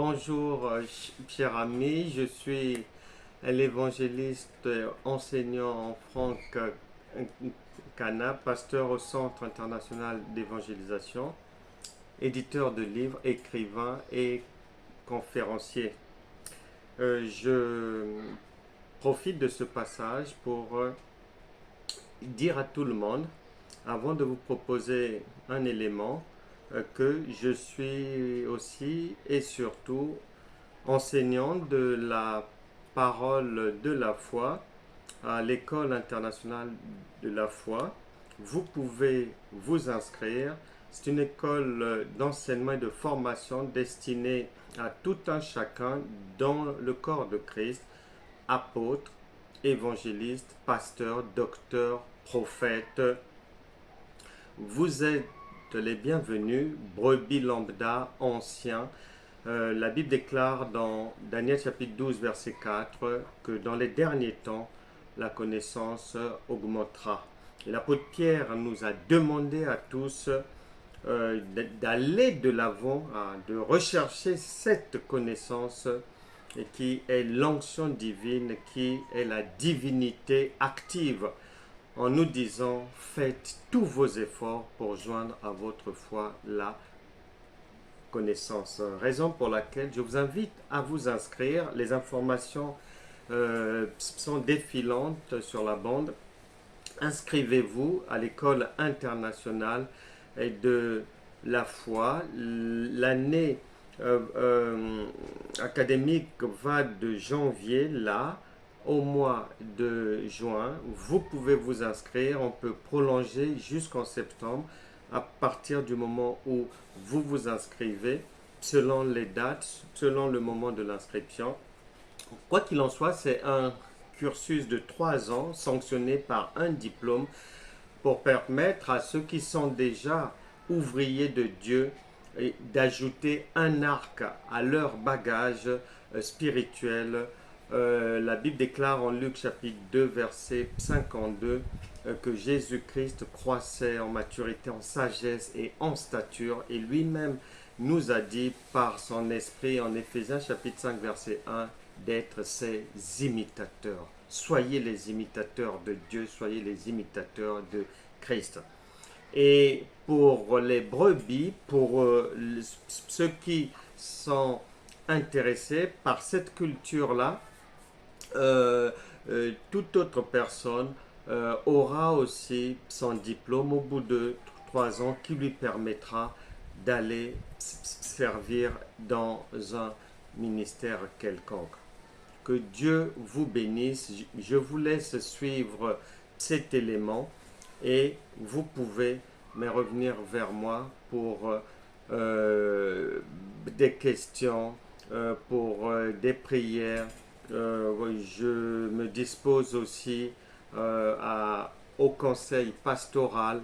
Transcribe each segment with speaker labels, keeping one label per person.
Speaker 1: Bonjour, cher ami, je suis l'évangéliste enseignant en Franck Cana, pasteur au Centre international d'évangélisation, éditeur de livres, écrivain et conférencier. Je profite de ce passage pour dire à tout le monde, avant de vous proposer un élément, que je suis aussi et surtout enseignant de la parole de la foi à l'École internationale de la foi. Vous pouvez vous inscrire. C'est une école d'enseignement et de formation destinée à tout un chacun dans le corps de Christ, apôtre, évangéliste, pasteur, docteur, prophète. Vous êtes les bienvenus, brebis lambda, anciens. La Bible déclare dans Daniel chapitre 12 verset 4 que dans les derniers temps, la connaissance augmentera. Et l'apôtre Pierre nous a demandé à tous d'aller de l'avant, de rechercher cette connaissance qui est l'onction divine, qui est la divinité active, en nous disant faites tous vos efforts pour joindre à votre foi la connaissance. Raison pour laquelle je vous invite à vous inscrire. Les informations sont défilantes sur la bande. Inscrivez-vous à l'école internationale de la foi. L'année académique va de janvier là au mois de juin. Vous pouvez vous inscrire. On peut prolonger jusqu'en septembre à partir du moment où vous vous inscrivez, selon les dates, selon le moment de l'inscription. Quoi qu'il en soit, c'est un cursus de 3 ans sanctionné par un diplôme pour permettre à ceux qui sont déjà ouvriers de Dieu d'ajouter un arc à leur bagage spirituel. La Bible déclare en Luc chapitre 2 verset 52 que Jésus-Christ croissait en maturité, en sagesse et en stature, et lui-même nous a dit par son esprit en Éphésiens chapitre 5 verset 1 d'être ses imitateurs. Soyez les imitateurs de Dieu, soyez les imitateurs de Christ. Et pour les brebis, pour ceux qui sont intéressés par cette culture-là, toute autre personne aura aussi son diplôme au bout de 3 ans qui lui permettra d'aller servir dans un ministère quelconque. Que Dieu vous bénisse. Je vous laisse suivre cet élément et vous pouvez me revenir vers moi pour des questions, pour des prières. Je me dispose aussi au conseil pastoral.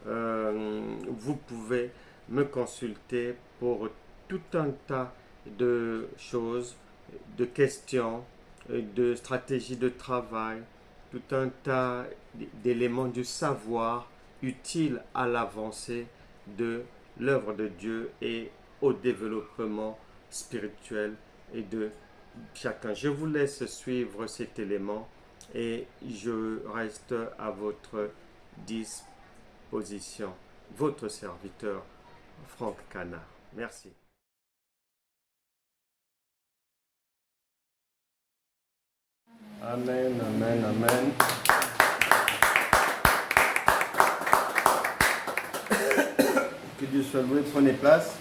Speaker 1: Vous pouvez me consulter pour tout un tas de choses, de questions, de stratégies de travail, tout un tas d'éléments du savoir utiles à l'avancée de l'œuvre de Dieu et au développement spirituel et de chacun. Je vous laisse suivre cet élément et je reste à votre disposition. Votre serviteur, Franck Cana. Merci. Amen, amen, amen. Que Dieu soit loué. Prenez place.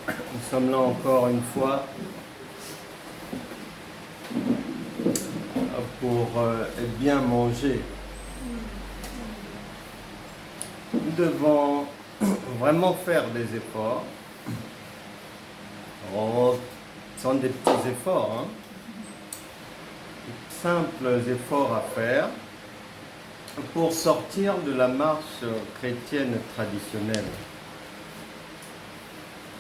Speaker 1: Nous sommes là encore une fois pour bien manger. Nous devons vraiment faire des efforts. Oh, ce sont des petits efforts, hein? Simples efforts à faire pour sortir de la marche chrétienne traditionnelle.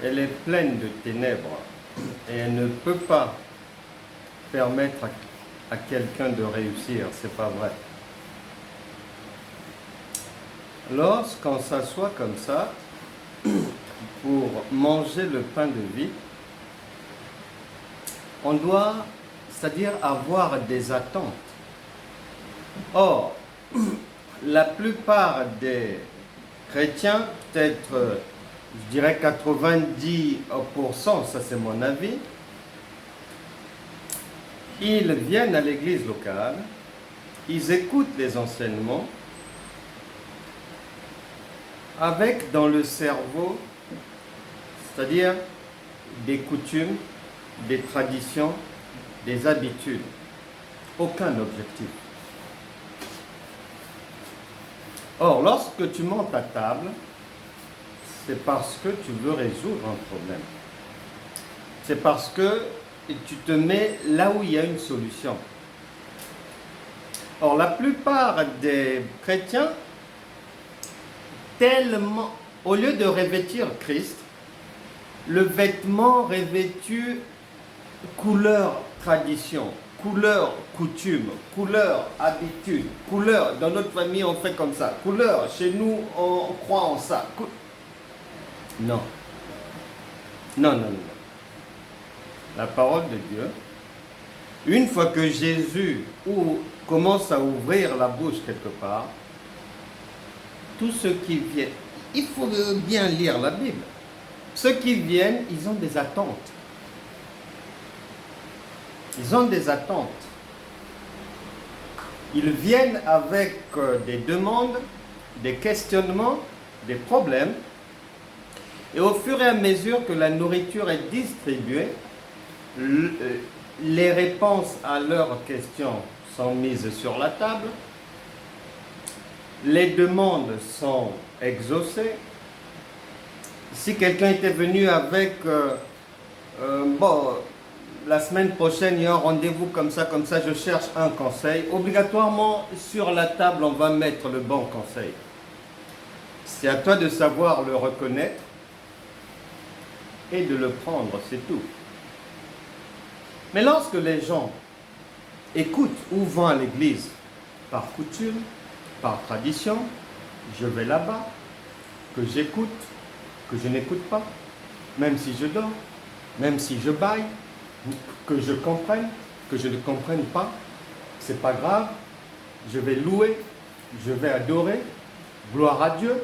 Speaker 1: Elle est pleine de ténèbres et elle ne peut pas permettre à quelqu'un de réussir, c'est pas vrai. Lorsqu'on s'assoit comme ça pour manger le pain de vie, on doit, c'est-à-dire avoir des attentes. Or, la plupart des chrétiens, peut-être, je dirais 90%, ça c'est mon avis, ils viennent à l'église locale, ils écoutent les enseignements, avec dans le cerveau, c'est-à-dire des coutumes, des traditions, des habitudes. Aucun objectif. Or, lorsque tu montes à table, c'est parce que tu veux résoudre un problème. C'est parce que tu te mets là où il y a une solution. Or, la plupart des chrétiens, tellement, au lieu de revêtir Christ, le vêtement revêtu couleur tradition, couleur coutume, couleur habitude, couleur dans notre famille on fait comme ça, couleur chez nous on croit en ça. Non. Non, non, non. La parole de Dieu, une fois que Jésus commence à ouvrir la bouche quelque part, tous ceux qui viennent, il faut bien lire la Bible. Ceux qui viennent, ils ont des attentes. Ils ont des attentes. Ils viennent avec des demandes, des questionnements, des problèmes. Et au fur et à mesure que la nourriture est distribuée, les réponses à leurs questions sont mises sur la table. Les demandes sont exaucées. Si quelqu'un était venu avec bon, la semaine prochaine, il y a un rendez-vous comme ça, je cherche un conseil. Obligatoirement, sur la table, on va mettre le bon conseil. C'est à toi de savoir le reconnaître et de le prendre, c'est tout. Mais lorsque les gens écoutent ou vont à l'église par coutume, par tradition, je vais là-bas, que j'écoute, que je n'écoute pas, même si je dors, même si je baille, que je comprenne, que je ne comprenne pas, c'est pas grave, je vais louer, je vais adorer, gloire à Dieu,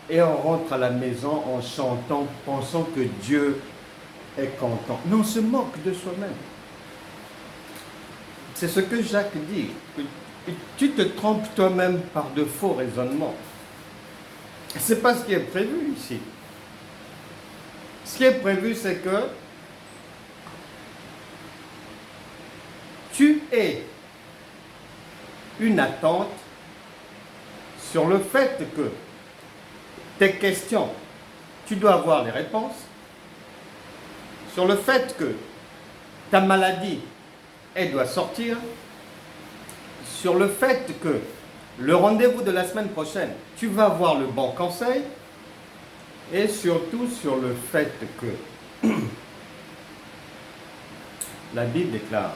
Speaker 1: et on rentre à la maison en chantant, pensant que Dieu est content. Mais on se moque de soi-même. C'est ce que Jacques dit. Tu te trompes toi-même par de faux raisonnements. Ce n'est pas ce qui est prévu ici. Ce qui est prévu, c'est que tu aies une attente sur le fait que tes questions, tu dois avoir les réponses, sur le fait que ta maladie, elle doit sortir, sur le fait que le rendez-vous de la semaine prochaine, tu vas avoir le bon conseil, et surtout sur le fait que la Bible déclare,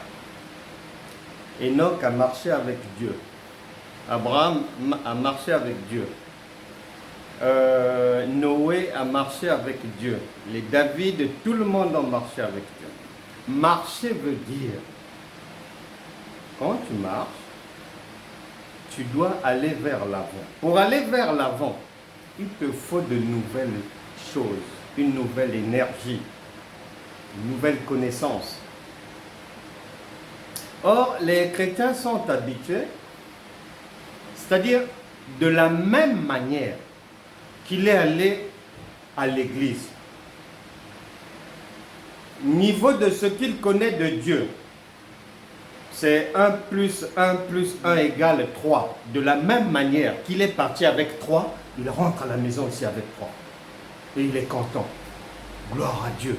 Speaker 1: Enoch a marché avec Dieu, Abraham a marché avec Dieu, Noé a marché avec Dieu, les David, tout le monde a marché avec Dieu. Marcher veut dire, quand tu marches, tu dois aller vers l'avant. Pour aller vers l'avant, il te faut de nouvelles choses, une nouvelle énergie, une nouvelle connaissance. Or, les chrétiens sont habitués, c'est-à-dire de la même manière qu'il est allé à l'église, niveau de ce qu'il connaît de Dieu, c'est 1 plus 1 plus 1 égale 3. De la même manière qu'il est parti avec 3, il rentre à la maison aussi avec 3. Et il est content. Gloire à Dieu.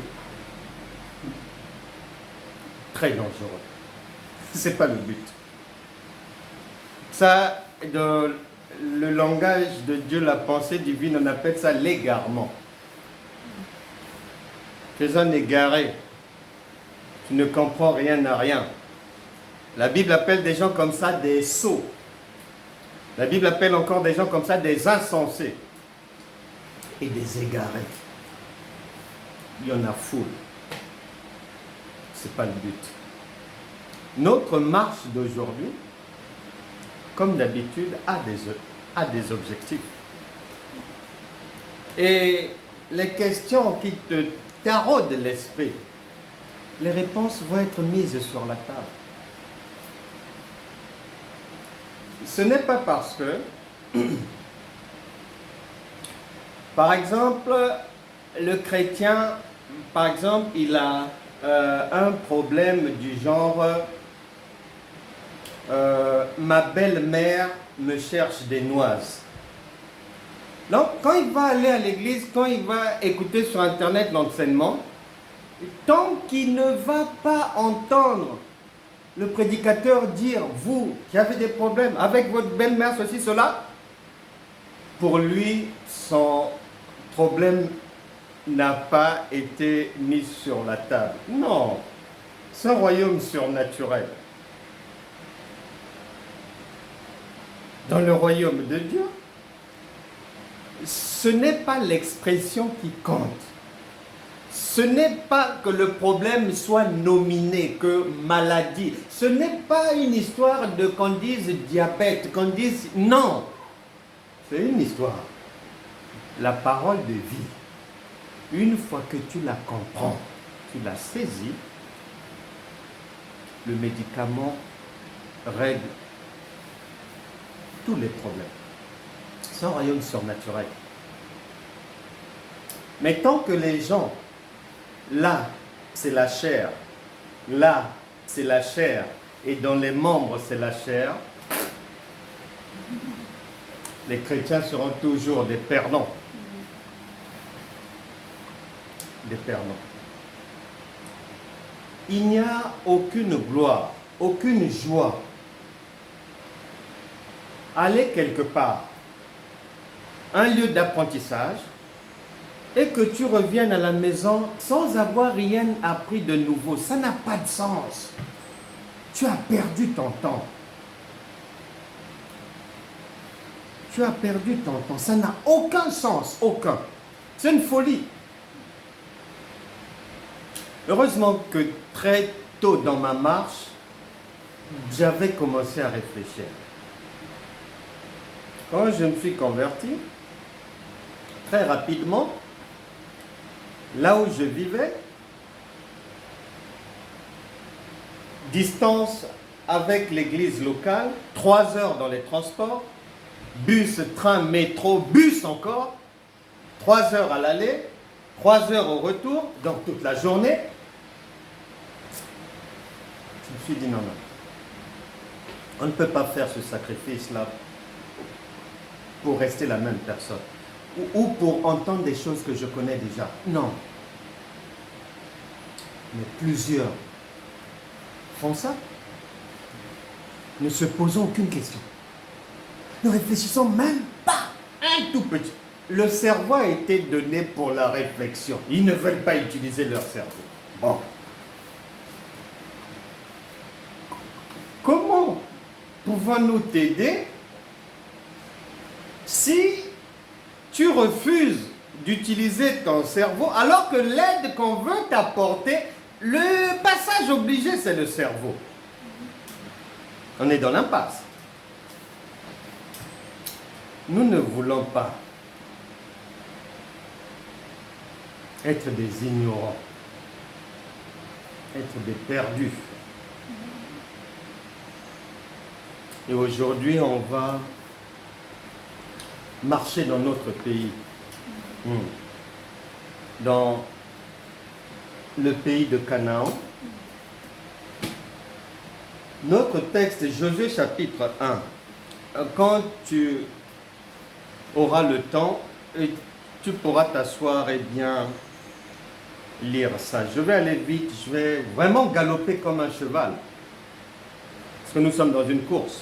Speaker 1: Très dangereux. Ce n'est pas le but. Ça, dans le langage de Dieu, la pensée divine, on appelle ça l'égarement. Tu es un égaré. Tu ne comprends rien à rien. La Bible appelle des gens comme ça des sots. La Bible appelle encore des gens comme ça des insensés et des égarés. Il y en a foule. Ce n'est pas le but. Notre marche d'aujourd'hui, comme d'habitude, a des objectifs. Et les questions qui te taraudent l'esprit, les réponses vont être mises sur la table. Ce n'est pas parce que, par exemple, le chrétien, par exemple, il a un problème du genre ma belle-mère me cherche des noises. Donc, quand il va aller à l'église, quand il va écouter sur Internet l'enseignement, tant qu'il ne va pas entendre le prédicateur dire, vous qui avez des problèmes avec votre belle-mère, ceci, cela, pour lui, son problème n'a pas été mis sur la table. Non, c'est un royaume surnaturel. Dans le royaume de Dieu, ce n'est pas l'expression qui compte. Ce n'est pas que le problème soit nominé, que maladie. Ce n'est pas une histoire de qu'on dise diabète, qu'on dise... Non, c'est une histoire. La parole de vie. Une fois que tu la comprends, tu la saisis, le médicament règle tous les problèmes. C'est un royaume surnaturel. Mais tant que les gens, là, c'est la chair, là, c'est la chair, et dans les membres, c'est la chair, les chrétiens seront toujours des perdants. Des perdants. Il n'y a aucune gloire, aucune joie. Aller quelque part, un lieu d'apprentissage, et que tu reviennes à la maison sans avoir rien appris de nouveau. Ça n'a pas de sens. Tu as perdu ton temps. Tu as perdu ton temps. Ça n'a aucun sens, aucun. C'est une folie. Heureusement que très tôt dans ma marche, j'avais commencé à réfléchir. Quand je me suis converti, très rapidement, là où je vivais, distance avec l'église locale, 3 heures dans les transports, bus, train, métro, bus encore, 3 heures à l'aller, 3 heures au retour, donc toute la journée. Je me suis dit non, non. On ne peut pas faire ce sacrifice-là pour rester la même personne. Ou pour entendre des choses que je connais déjà. Non. Mais plusieurs font ça. Ne se posons aucune question. Ne réfléchissons même pas un tout petit. Le cerveau a été donné pour la réflexion. Ils ne veulent pas utiliser leur cerveau. Bon. Comment pouvons-nous t'aider si tu refuses d'utiliser ton cerveau alors que l'aide qu'on veut t'apporter, le passage obligé, c'est le cerveau. On est dans l'impasse. Nous ne voulons pas être des ignorants, être des perdus. Et aujourd'hui, on va marcher dans notre pays, dans le pays de Canaan. Notre texte, Josué chapitre 1. Quand tu auras le temps, tu pourras t'asseoir et bien lire ça. Je vais aller vite, je vais vraiment galoper comme un cheval. Parce que nous sommes dans une course.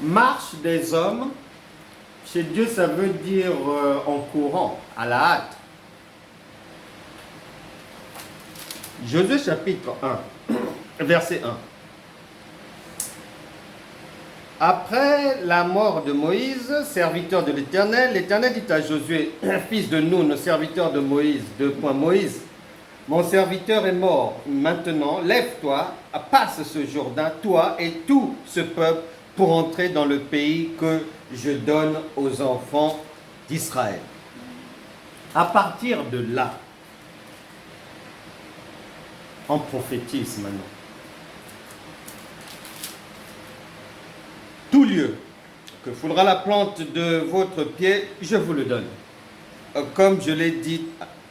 Speaker 1: Marche des hommes, chez Dieu ça veut dire en courant, à la hâte. Josué chapitre 1, verset 1. Après la mort de Moïse, serviteur de l'Éternel, l'Éternel dit à Josué, fils de Nun, serviteur de Moïse, Moïse, mon serviteur est mort. Maintenant, lève-toi, passe ce Jourdain, toi et tout ce peuple, pour entrer dans le pays que je donne aux enfants d'Israël. À partir de là, on prophétise maintenant. Tout lieu que foulera la plante de votre pied, je vous le donne, comme je l'ai dit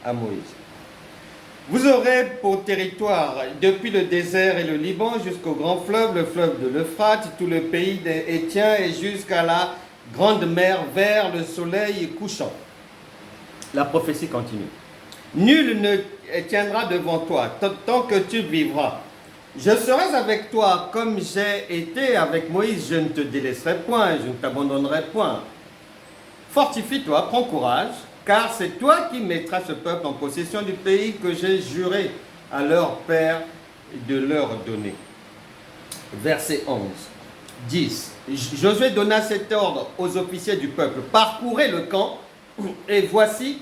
Speaker 1: à Moïse. Vous aurez pour territoire, depuis le désert et le Liban jusqu'au grand fleuve, le fleuve de l'Euphrate, tout le pays des Hétiens et jusqu'à la grande mer vers le soleil couchant. La prophétie continue. Nul ne tiendra devant toi tant que tu vivras. Je serai avec toi comme j'ai été avec Moïse, je ne te délaisserai point, je ne t'abandonnerai point. Fortifie-toi, prends courage, car c'est toi qui mettras ce peuple en possession du pays que j'ai juré à leur père de leur donner. Verset 11. 10. Josué donna cet ordre aux officiers du peuple. Parcourez le camp, et voici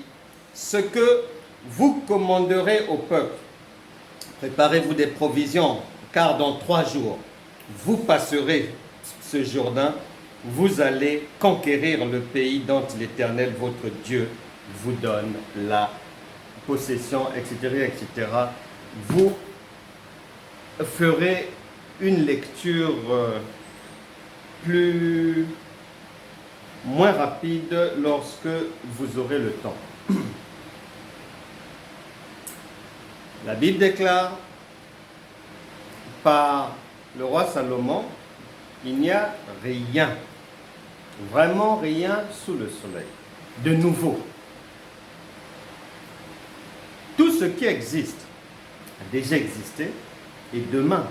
Speaker 1: ce que vous commanderez au peuple. Préparez-vous des provisions, car dans 3 jours, vous passerez ce Jourdain, vous allez conquérir le pays dont l'Éternel, votre Dieu, vous donne la possession, etc., etc. Vous ferez une lecture moins rapide lorsque vous aurez le temps. La Bible déclare par le roi Salomon, il n'y a rien, vraiment rien sous le soleil, de nouveau. Tout ce qui existe a déjà existé et demain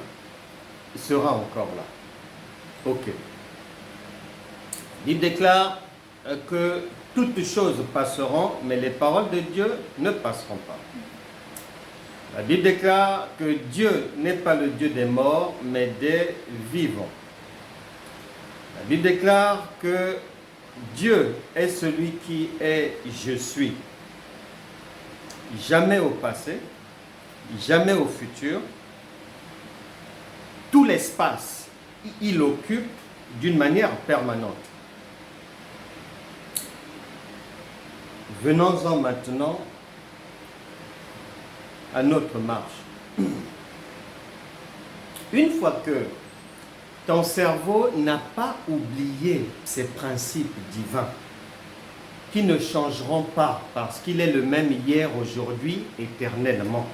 Speaker 1: sera encore là. Ok. La Bible déclare que toutes choses passeront, mais les paroles de Dieu ne passeront pas. La Bible déclare que Dieu n'est pas le Dieu des morts, mais des vivants. La Bible déclare que Dieu est celui qui est « je suis ». Jamais au passé, jamais au futur. Tout l'espace, il occupe d'une manière permanente. Venons-en maintenant à notre marche. Une fois que ton cerveau n'a pas oublié ces principes divins qui ne changeront pas parce qu'il est le même hier, aujourd'hui, éternellement,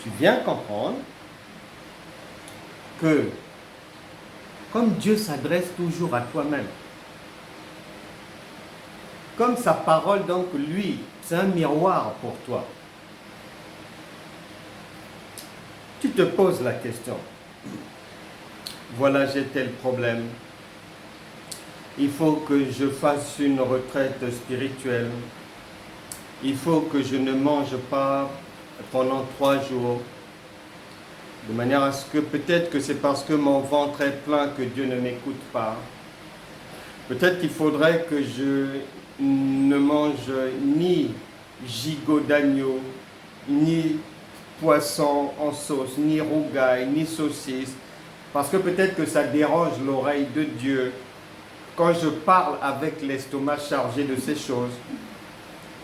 Speaker 1: tu viens comprendre que comme Dieu s'adresse toujours à toi-même, comme sa parole, donc lui, c'est un miroir pour toi. Tu te poses la question. Voilà, j'ai tel problème. Il faut que je fasse une retraite spirituelle. Il faut que je ne mange pas pendant 3 jours. De manière à ce que peut-être que c'est parce que mon ventre est plein que Dieu ne m'écoute pas. Peut-être qu'il faudrait que je ne mange ni gigot d'agneau, ni poisson en sauce, ni rougaille, ni saucisse, parce que peut-être que ça dérange l'oreille de Dieu quand je parle avec l'estomac chargé de ces choses.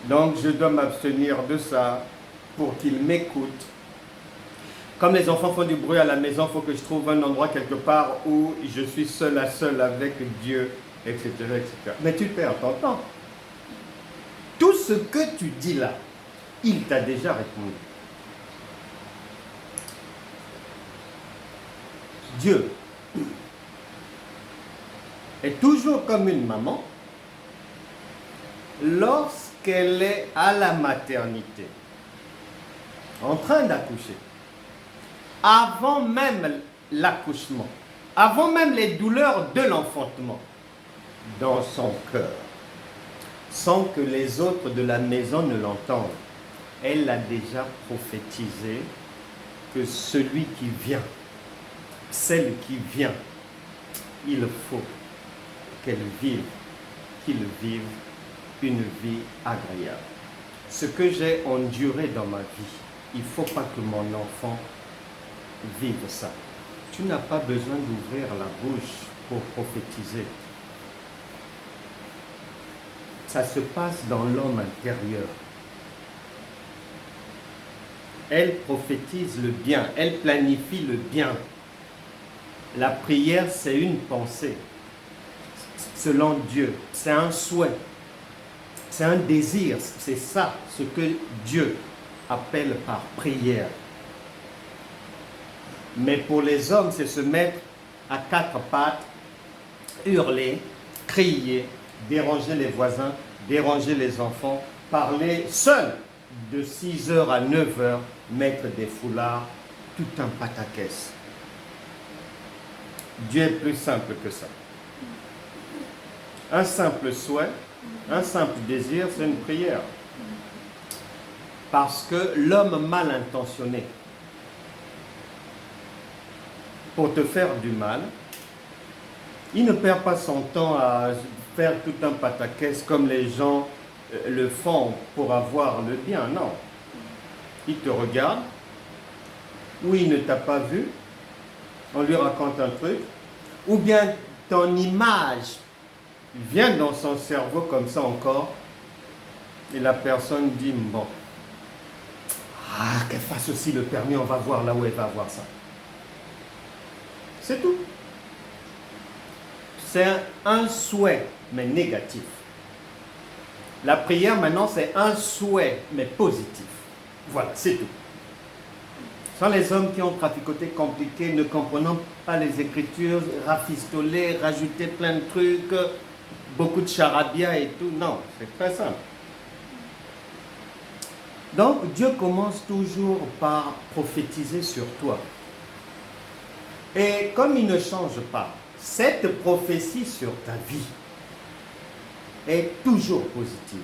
Speaker 1: Donc je dois m'abstenir de ça pour qu'il m'écoute. Comme les enfants font du bruit à la maison, il faut que je trouve un endroit quelque part où je suis seul à seul avec Dieu, etc., etc. Mais tu perds ton temps. Tout ce que tu dis là, il t'a déjà répondu. Dieu est toujours comme une maman lorsqu'elle est à la maternité, en train d'accoucher, avant même l'accouchement, avant même les douleurs de l'enfantement, dans son cœur, sans que les autres de la maison ne l'entendent. Elle a déjà prophétisé que celui qui vient, celle qui vient, il faut qu'elle vive, qu'il vive une vie agréable. ce que j'ai enduré dans ma vie, il ne faut pas que mon enfant vive ça. Tu n'as pas besoin d'ouvrir la bouche pour prophétiser. Ça se passe dans l'homme intérieur. Elle prophétise le bien, elle planifie le bien. La prière, c'est une pensée. Selon Dieu, c'est un souhait. C'est un désir. C'est ça ce que Dieu appelle par prière. Mais pour les hommes, c'est se mettre à quatre pattes, hurler, crier, déranger les voisins, déranger les enfants, parler seul de 6h à 9h, mettre des foulards, tout un pataquès. Dieu est plus simple que ça. Un simple souhait, un simple désir, c'est une prière. Parce que l'homme mal intentionné, pour te faire du mal, il ne perd pas son temps à faire tout un pataquès comme les gens le font pour avoir le bien. Non. Il te regarde, ou il ne t'a pas vu, on lui raconte un truc, ou bien ton image vient dans son cerveau comme ça encore, et la personne dit, bon, qu'elle fasse aussi le permis, on va voir là où elle va voir ça. C'est tout. C'est un souhait, mais négatif. La prière, maintenant, c'est un souhait, mais positif. Voilà, c'est tout. Ce sont les hommes qui ont traficoté compliqué, ne comprenant pas les Écritures, rafistolé, rajouté plein de trucs, beaucoup de charabia et tout. Non, c'est très simple. Donc, Dieu commence toujours par prophétiser sur toi. Et comme il ne change pas, cette prophétie sur ta vie est toujours positive.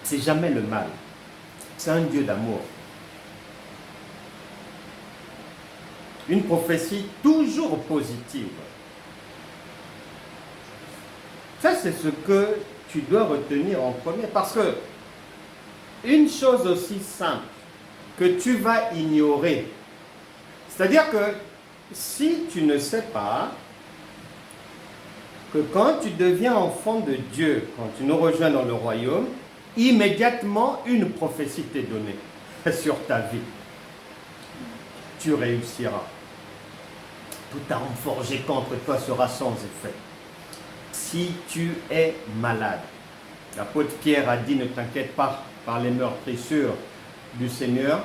Speaker 1: C'est jamais le mal. C'est un Dieu d'amour. Une prophétie toujours positive. Ça, c'est ce que tu dois retenir en premier. Parce que une chose aussi simple que tu vas ignorer, c'est-à-dire que si tu ne sais pas que quand tu deviens enfant de Dieu, quand tu nous rejoins dans le royaume, immédiatement une prophétie t'est donnée sur ta vie. Tu réussiras. Tout arme forgée contre toi sera sans effet. Si tu es malade, l'apôtre Pierre a dit, ne t'inquiète pas par les meurtrissures du Seigneur,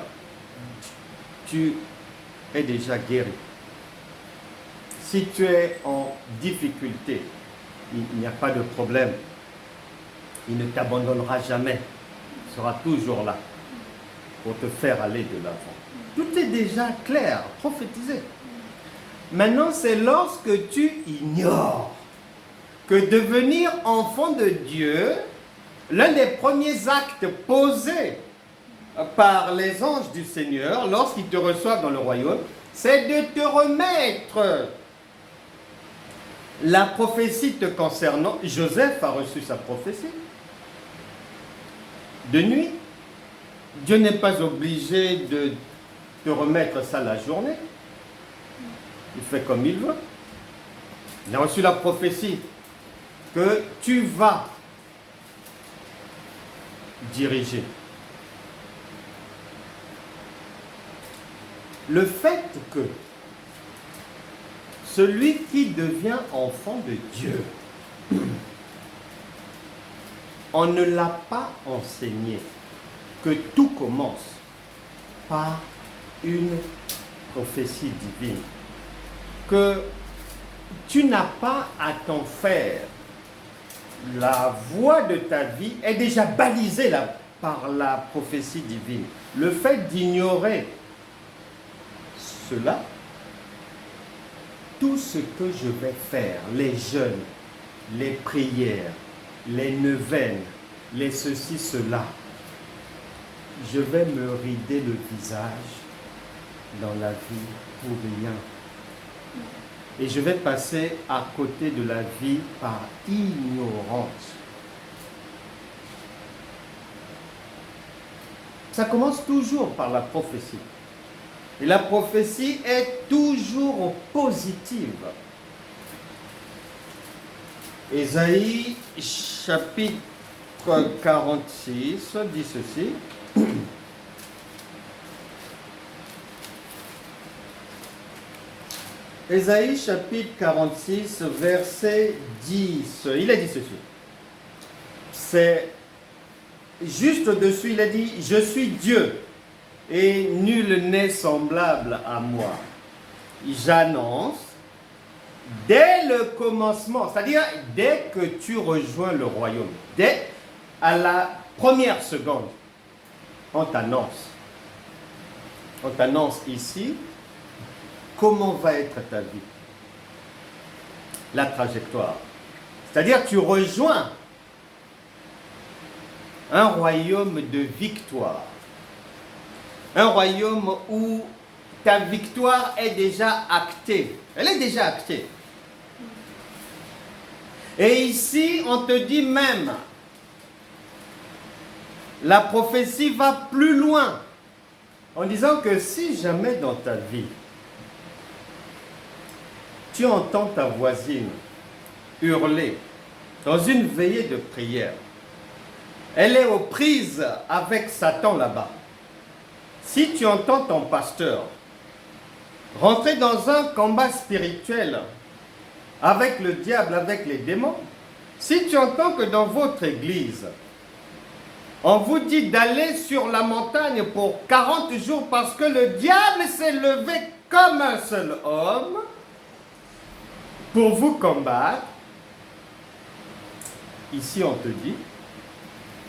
Speaker 1: tu es déjà guéri. Si tu es en difficulté, il n'y a pas de problème. Il ne t'abandonnera jamais. Il sera toujours là pour te faire aller de l'avant. Tout est déjà clair, prophétisé. Maintenant, c'est lorsque tu ignores que devenir enfant de Dieu, l'un des premiers actes posés par les anges du Seigneur, lorsqu'ils te reçoivent dans le royaume, c'est de te remettre. La prophétie te concernant, Joseph a reçu sa prophétie. De nuit, Dieu n'est pas obligé de te remettre ça la journée. Il fait comme il veut. Il a reçu la prophétie que tu vas diriger. Le fait que celui qui devient enfant de Dieu, on ne l'a pas enseigné que tout commence par une prophétie divine. Que tu n'as pas à t'en faire. La voie de ta vie est déjà balisée par la prophétie divine. Le fait d'ignorer cela, tout ce que je vais faire, les jeûnes, les prières, les neuvaines, les ceci, cela, je vais me rider le visage dans la vie pour rien. Et je vais passer à côté de la vie par ignorance. Ça commence toujours par la prophétie. Et la prophétie est toujours positive. Ésaïe chapitre 46 dit ceci. Ésaïe chapitre 46 verset 10. Il a dit ceci. C'est juste au-dessus, il a dit, je suis Dieu et nul n'est semblable à moi. J'annonce dès le commencement, c'est-à-dire dès que tu rejoins le royaume, dès à la première seconde, on t'annonce. On t'annonce ici comment va être ta vie, la trajectoire. C'est-à-dire tu rejoins un royaume de victoire. Un royaume où ta victoire est déjà actée. Elle est déjà actée. Et ici, on te dit même, la prophétie va plus loin, en disant que si jamais dans ta vie, tu entends ta voisine hurler dans une veillée de prière, elle est aux prises avec Satan là-bas. Si tu entends ton pasteur rentrer dans un combat spirituel avec le diable, avec les démons, si tu entends que dans votre église, on vous dit d'aller sur la montagne pour 40 jours parce que le diable s'est levé comme un seul homme pour vous combattre, ici on te dit,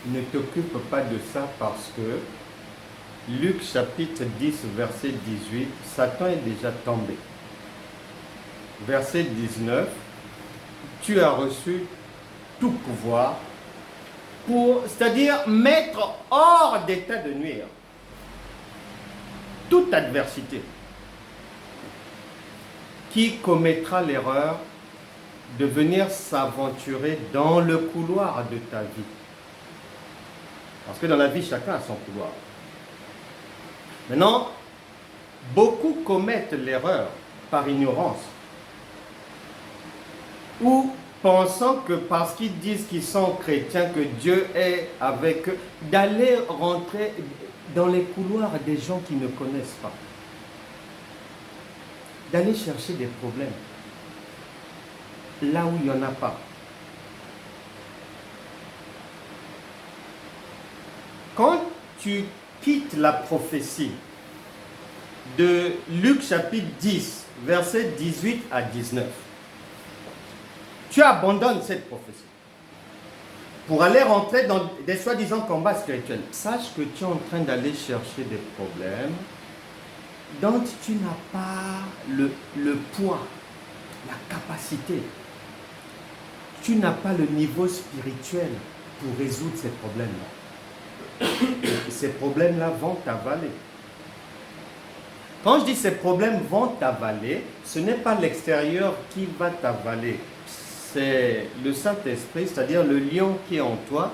Speaker 1: ne t'occupe pas de ça parce que Luc chapitre 10 verset 18, Satan est déjà tombé. Verset 19, tu as reçu tout pouvoir pour, c'est-à-dire mettre hors d'état de nuire toute adversité. Qui commettra l'erreur de venir s'aventurer dans le couloir de ta vie? Parce que dans la vie, chacun a son couloir. Maintenant, beaucoup commettent l'erreur par ignorance ou pensant que parce qu'ils disent qu'ils sont chrétiens, que Dieu est avec eux, d'aller rentrer dans les couloirs des gens qui ne connaissent pas. D'aller chercher des problèmes là où il n'y en a pas. Quand tu quittes la prophétie de Luc chapitre 10, versets 18 à 19, tu abandonnes cette prophétie pour aller rentrer dans des soi-disant combats spirituels. Sache que tu es en train d'aller chercher des problèmes dont tu n'as pas le poids, la capacité. Tu n'as pas le niveau spirituel pour résoudre ces problèmes-là. Et ces problèmes-là vont t'avaler. Quand je dis ces problèmes vont t'avaler, ce n'est pas l'extérieur qui va t'avaler. C'est le Saint-Esprit, c'est-à-dire le lion qui est en toi,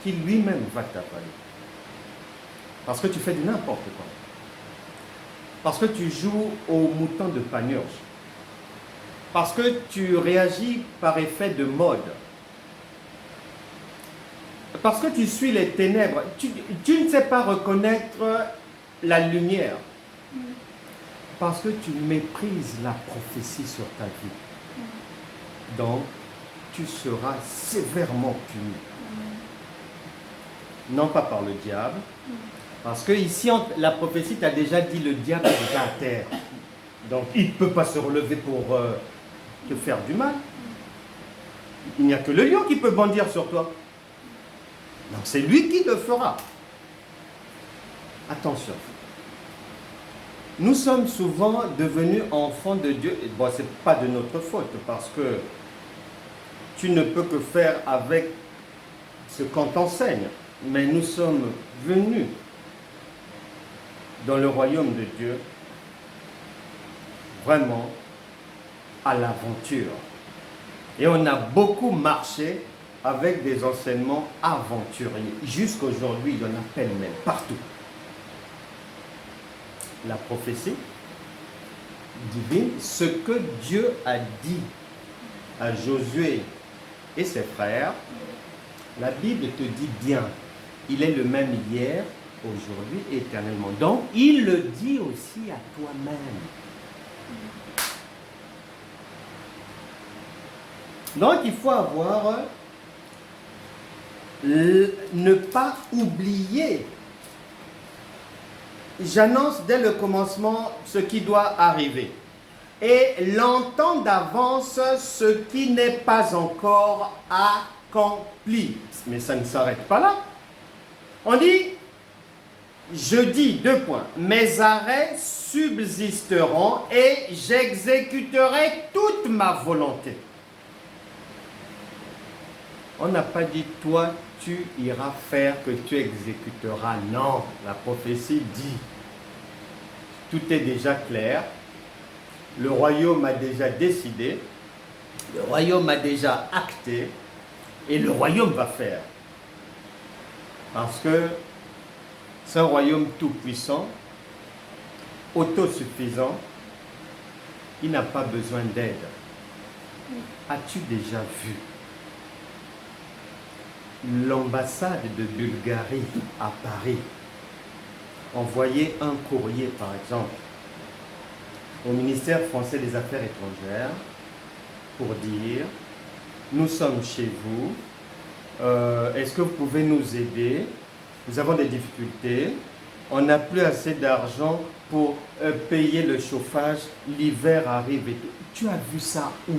Speaker 1: qui lui-même va t'avaler. Parce que tu fais du n'importe quoi. Parce que tu joues au mouton de Panurge. Parce que tu réagis par effet de mode. Parce que tu suis les ténèbres. Tu ne sais pas reconnaître la lumière. Parce que tu méprises la prophétie sur ta vie. Donc, tu seras sévèrement puni. Non pas par le diable. Parce que ici, la prophétie t'a déjà dit le diable est déjà à terre. Donc, il ne peut pas se relever pour te faire du mal. Il n'y a que le lion qui peut bondir sur toi. Donc, c'est lui qui le fera. Attention. Nous sommes souvent devenus enfants de Dieu. Bon, ce n'est pas de notre faute, parce que tu ne peux que faire avec ce qu'on t'enseigne. Mais nous sommes venus dans le royaume de Dieu vraiment à l'aventure. Et on a beaucoup marché avec des enseignements aventuriers. Jusqu'aujourd'hui, il y en a pêle-mêle partout. la prophétie divine, ce que Dieu a dit à Josué et ses frères, la Bible te dit bien, il est le même hier, aujourd'hui et éternellement. Donc, il le dit aussi à toi-même. Donc, il faut avoir, ne pas oublier. J'annonce dès le commencement ce qui doit arriver. Et l'entend d'avance ce qui n'est pas encore accompli. Mais ça ne s'arrête pas là. On dit, je dis, 2 points, mes arrêts subsisteront et j'exécuterai toute ma volonté. On n'a pas dit, toi, tu iras faire que tu exécuteras. Non, la prophétie dit, tout est déjà clair. Le royaume a déjà décidé, le royaume a déjà acté, et le royaume va faire. Parce que c'est un royaume tout-puissant, autosuffisant, il n'a pas besoin d'aide. As-tu déjà vu l'ambassade de Bulgarie à Paris envoyer un courrier, par exemple, au ministère français des Affaires étrangères pour dire « Nous sommes chez vous, est-ce que vous pouvez nous aider? Nous avons des difficultés, on n'a plus assez d'argent pour payer le chauffage, l'hiver arrive et tout. » Tu as vu ça où?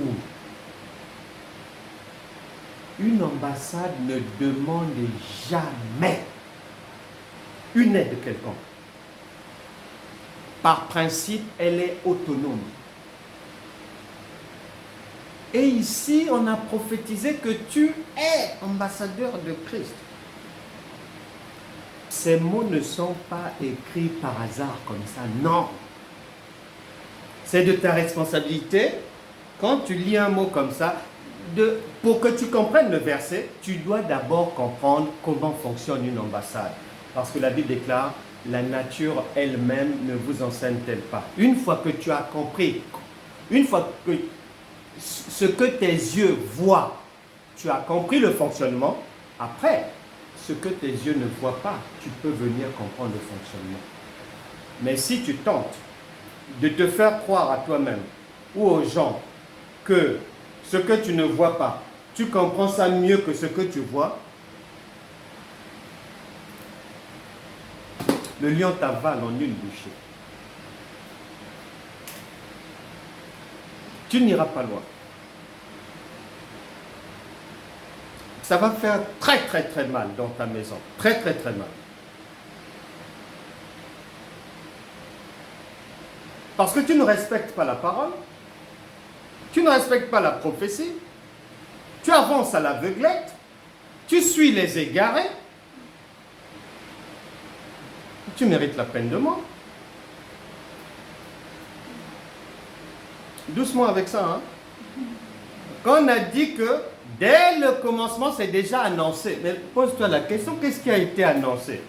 Speaker 1: Une ambassade ne demande jamais une aide quelconque. Par principe, elle est autonome. Et ici, on a prophétisé que tu es ambassadeur de Christ. Ces mots ne sont pas écrits par hasard comme ça, non. C'est de ta responsabilité. Quand tu lis un mot comme ça, pour que tu comprennes le verset, tu dois d'abord comprendre comment fonctionne une ambassade. Parce que la Bible déclare, la nature elle-même ne vous enseigne-t-elle pas. Une fois que tu as compris, une fois que ce que tes yeux voient, tu as compris le fonctionnement, après, ce que tes yeux ne voient pas, tu peux venir comprendre le fonctionnement. Mais si tu tentes de te faire croire à toi-même ou aux gens que ce que tu ne vois pas, tu comprends ça mieux que ce que tu vois, le lion t'avale en une bouchée. Tu n'iras pas loin. Ça va faire très très très mal dans ta maison. Très très très mal. Parce que tu ne respectes pas la parole. Tu ne respectes pas la prophétie. Tu avances à l'aveuglette. Tu suis les égarés. Tu mérites la peine de mort. Doucement avec ça, hein. Quand on a dit que dès le commencement, c'est déjà annoncé. Mais pose-toi la question, qu'est-ce qui a été annoncé?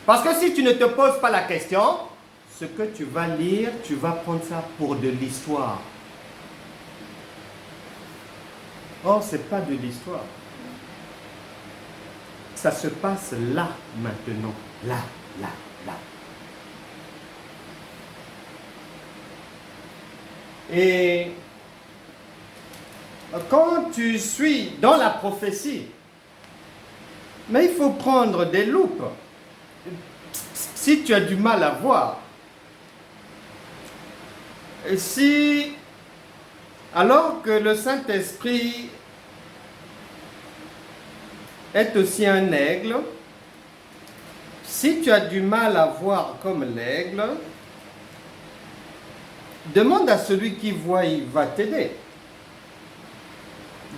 Speaker 1: Parce que si tu ne te poses pas la question, ce que tu vas lire, tu vas prendre ça pour de l'histoire. Or, ce n'est pas de l'histoire. Ça se passe là, maintenant. Là, là, là. Et quand tu suis dans la prophétie, mais il faut prendre des loupes. Si tu as du mal à voir, si, alors que le Saint-Esprit est aussi un aigle, si tu as du mal à voir comme l'aigle, demande à celui qui voit, il va t'aider.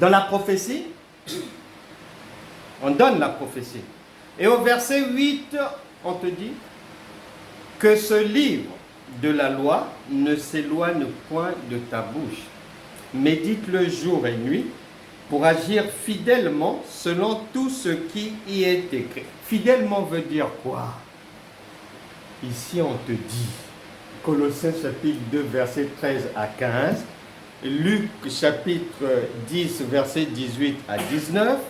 Speaker 1: Dans la prophétie, on donne la prophétie. Et au verset 8, on te dit que ce livre de la loi ne s'éloigne point de ta bouche. Médite-le jour et nuit pour agir fidèlement selon tout ce qui y est écrit. Fidèlement veut dire quoi? Ici, on te dit, Colossiens chapitre 2, verset 13 à 15, Luc chapitre 10, verset 18 à 19,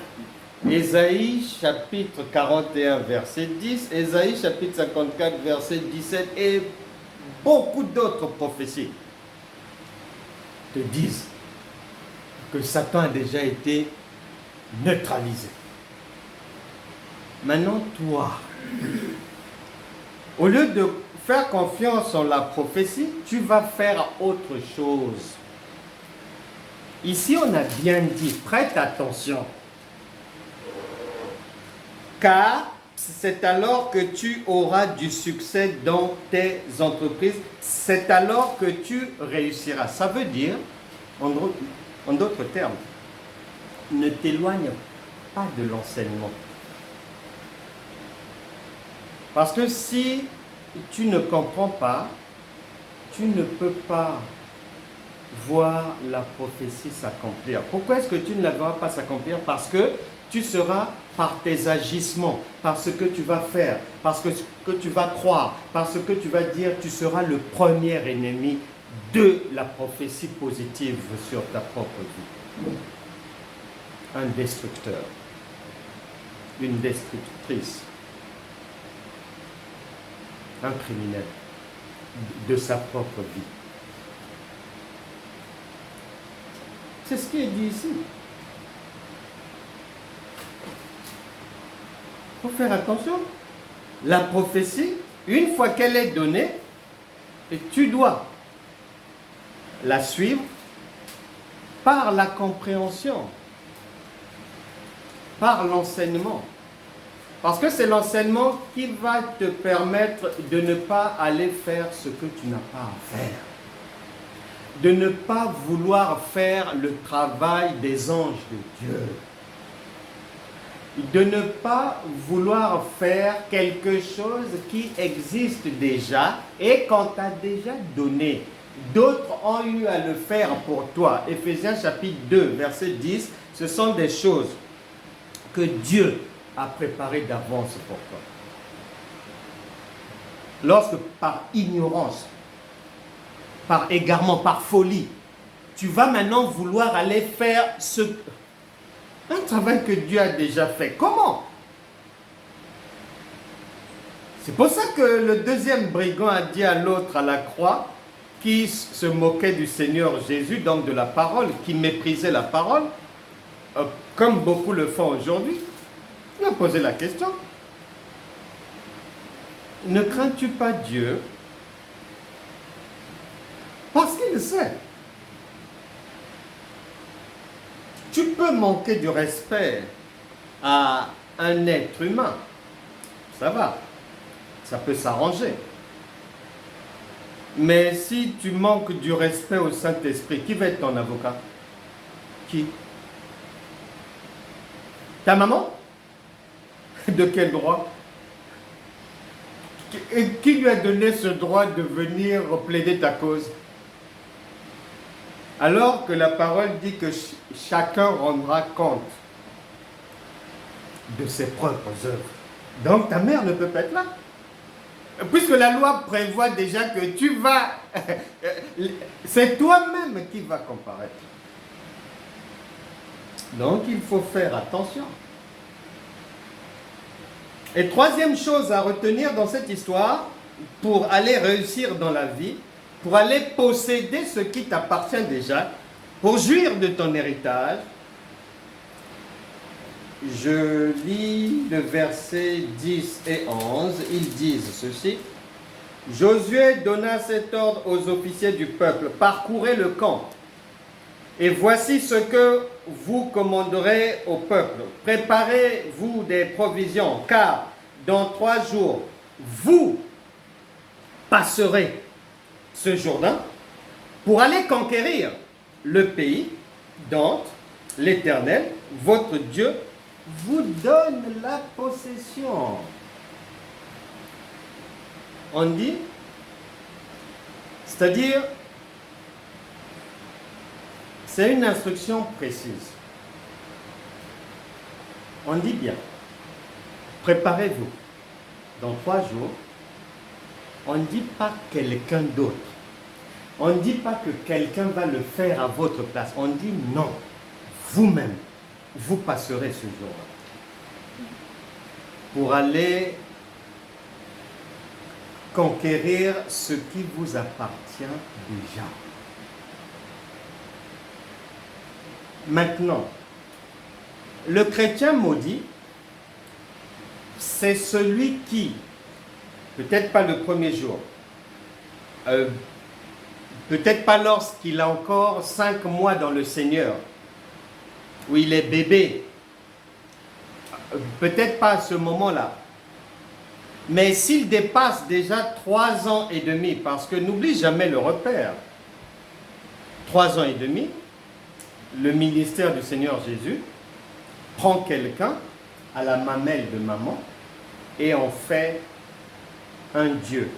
Speaker 1: Ésaïe chapitre 41, verset 10, Ésaïe chapitre 54, verset 17 et beaucoup d'autres prophéties te disent que Satan a déjà été neutralisé. Maintenant, toi, au lieu de faire confiance en la prophétie, tu vas faire autre chose. Ici, on a bien dit, prête attention. Car c'est alors que tu auras du succès dans tes entreprises, c'est alors que tu réussiras. Ça veut dire, en d'autres termes, ne t'éloigne pas de l'enseignement. Parce que si tu ne comprends pas, tu ne peux pas voir la prophétie s'accomplir. Pourquoi est-ce que tu ne la verras pas s'accomplir? Parce que tu seras par tes agissements, par ce que tu vas faire, parce que ce que tu vas croire, par ce que tu vas dire, tu seras le premier ennemi de la prophétie positive sur ta propre vie. Un destructeur, une destructrice, un criminel de sa propre vie. C'est ce qui est dit ici. Il faut faire attention. La prophétie, une fois qu'elle est donnée, et tu dois la suivre par la compréhension, par l'enseignement. Parce que c'est l'enseignement qui va te permettre de ne pas aller faire ce que tu n'as pas à faire. De ne pas vouloir faire le travail des anges de Dieu. De ne pas vouloir faire quelque chose qui existe déjà et qu'on t'a déjà donné. D'autres ont eu à le faire pour toi. Éphésiens chapitre 2, verset 10, ce sont des choses que Dieu a préparées d'avance pour toi. Lorsque par ignorance, par égarement, par folie, tu vas maintenant vouloir aller faire un travail que Dieu a déjà fait. Comment? C'est pour ça que le deuxième brigand a dit à l'autre à la croix, qui se moquait du Seigneur Jésus, donc de la parole, qui méprisait la parole, comme beaucoup le font aujourd'hui, il a posé la question. Ne crains-tu pas Dieu? Parce qu'il sait. Tu peux manquer du respect à un être humain. Ça va. Ça peut s'arranger. Mais si tu manques du respect au Saint-Esprit, qui va être ton avocat? Qui? Ta maman? De quel droit? Et qui lui a donné ce droit de venir plaider ta cause? Alors que la parole dit que chacun rendra compte de ses propres œuvres. Donc ta mère ne peut pas être là. Puisque la loi prévoit déjà que tu vas... c'est toi-même qui va comparaître. Donc il faut faire attention. Et troisième chose à retenir dans cette histoire, pour aller réussir dans la vie, pour aller posséder ce qui t'appartient déjà, pour jouir de ton héritage, je lis le verset 10 et 11, ils disent ceci. Josué donna cet ordre aux officiers du peuple, parcourez le camp, et voici ce que vous commanderez au peuple. Préparez-vous des provisions, car dans 3 jours, vous passerez ce Jourdain pour aller conquérir le pays dont l'Éternel, votre Dieu, vous donne la possession. On dit, c'est-à-dire, c'est une instruction précise. On dit bien, préparez-vous. Dans 3 jours, On ne dit pas quelqu'un d'autre. On ne dit pas que quelqu'un va le faire à votre place. On dit non. Vous-même, vous passerez ce jour-là pour aller conquérir ce qui vous appartient déjà. Maintenant, le chrétien maudit, c'est celui qui, peut-être pas le premier jour, peut-être pas lorsqu'il a encore 5 mois dans le Seigneur, où il est bébé, peut-être pas à ce moment-là, mais s'il dépasse déjà 3 ans et demi, parce que n'oublie jamais le repère, 3 ans et demi, le ministère du Seigneur Jésus prend quelqu'un à la mamelle de maman et en fait un Dieu.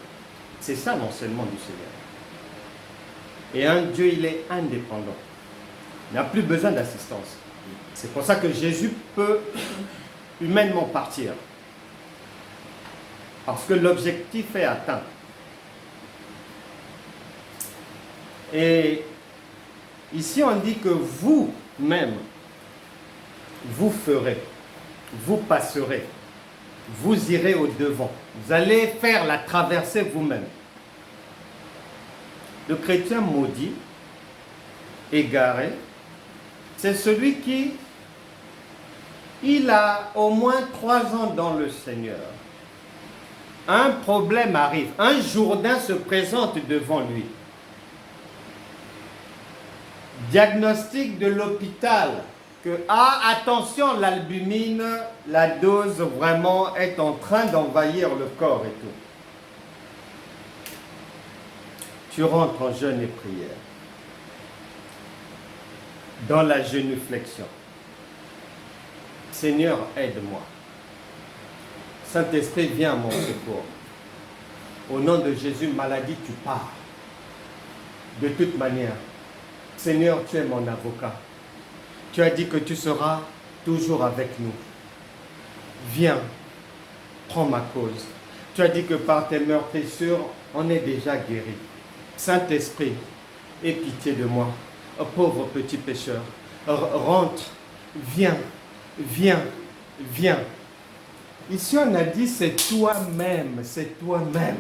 Speaker 1: C'est ça l'enseignement du Seigneur. Et un Dieu, il est indépendant. Il n'a plus besoin d'assistance. C'est pour ça que Jésus peut humainement partir. Parce que l'objectif est atteint. Et ici, on dit que vous-même, vous ferez, vous passerez, vous irez au-devant. Vous allez faire la traversée vous-même. Le chrétien maudit, égaré, c'est celui qui, il a au moins 3 ans dans le Seigneur. Un problème arrive, un Jourdain se présente devant lui. Diagnostic de l'hôpital que, attention, l'albumine, la dose vraiment est en train d'envahir le corps et tout. Tu rentres en jeûne et prière, dans la génuflexion. Seigneur, aide-moi. Saint-Esprit, viens à mon secours. Au nom de Jésus, maladie, tu pars. De toute manière, Seigneur, tu es mon avocat. Tu as dit que tu seras toujours avec nous. Viens, prends ma cause. Tu as dit que par tes meurtrissures, on est déjà guéri. Saint-Esprit, aie pitié de moi, pauvre petit pécheur. Rentre, viens, viens, viens. Ici, on a dit, c'est toi-même, c'est toi-même.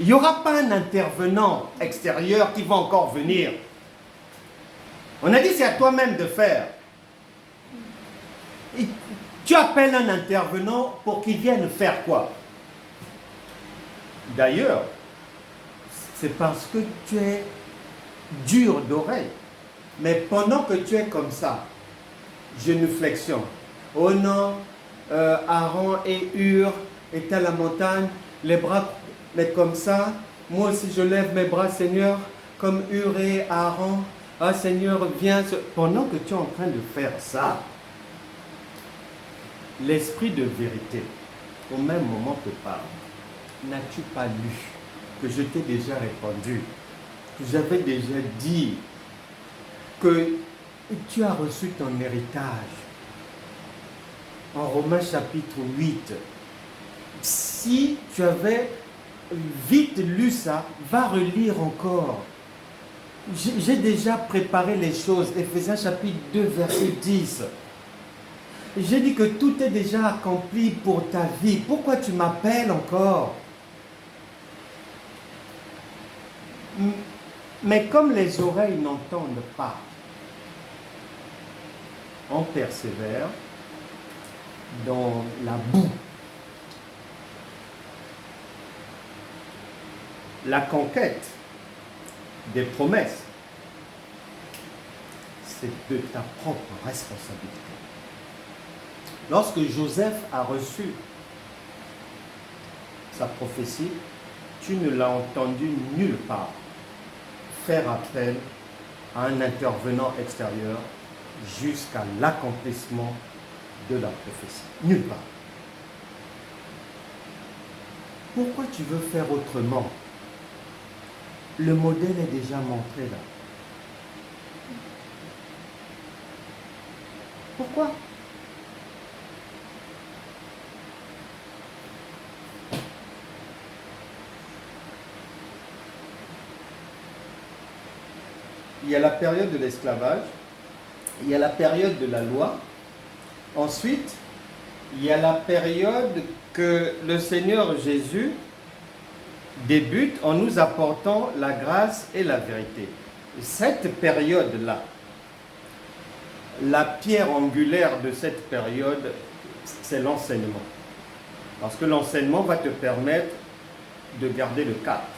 Speaker 1: Il n'y aura pas un intervenant extérieur qui va encore venir. On a dit, c'est à toi-même de faire. Et tu appelles un intervenant pour qu'il vienne faire quoi? D'ailleurs, c'est parce que tu es dur d'oreille. Mais pendant que tu es comme ça, génuflexion, oh non, Aaron et Hur étaient à la montagne, les bras mais comme ça, moi aussi je lève mes bras, Seigneur, comme Hur et Aaron. Ah Seigneur, viens. Pendant que tu es en train de faire ça, l'esprit de vérité, au même moment te parle. N'as-tu pas lu que je t'ai déjà répondu, que j'avais déjà dit que tu as reçu ton héritage? En Romains chapitre 8, si tu avais vite lu ça, va relire encore. J'ai déjà préparé les choses. Éphésiens chapitre 2, verset 10. J'ai dit que tout est déjà accompli pour ta vie. Pourquoi tu m'appelles encore? Mais comme les oreilles n'entendent pas, on persévère dans la boue. La conquête des promesses, c'est de ta propre responsabilité. Lorsque Joseph a reçu sa prophétie, tu ne l'as entendu nulle part faire appel à un intervenant extérieur jusqu'à l'accomplissement de la prophétie. Nulle part. Pourquoi tu veux faire autrement? Le modèle est déjà montré là. Pourquoi? il y a la période de l'esclavage, il y a la période de la loi. Ensuite, il y a la période que le Seigneur Jésus débute en nous apportant la grâce et la vérité. Cette période-là, la pierre angulaire de cette période, c'est l'enseignement. Parce que l'enseignement va te permettre de garder le cap,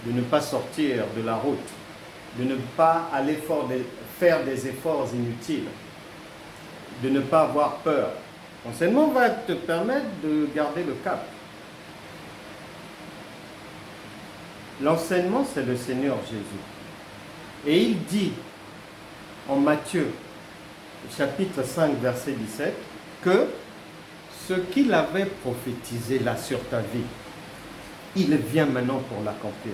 Speaker 1: de ne pas sortir de la route, de ne pas aller faire des efforts inutiles, de ne pas avoir peur. L'enseignement va te permettre de garder le cap. L'enseignement, c'est le Seigneur Jésus. Et il dit en Matthieu, chapitre 5, verset 17, que ce qu'il avait prophétisé là sur ta vie, il vient maintenant pour l'accomplir.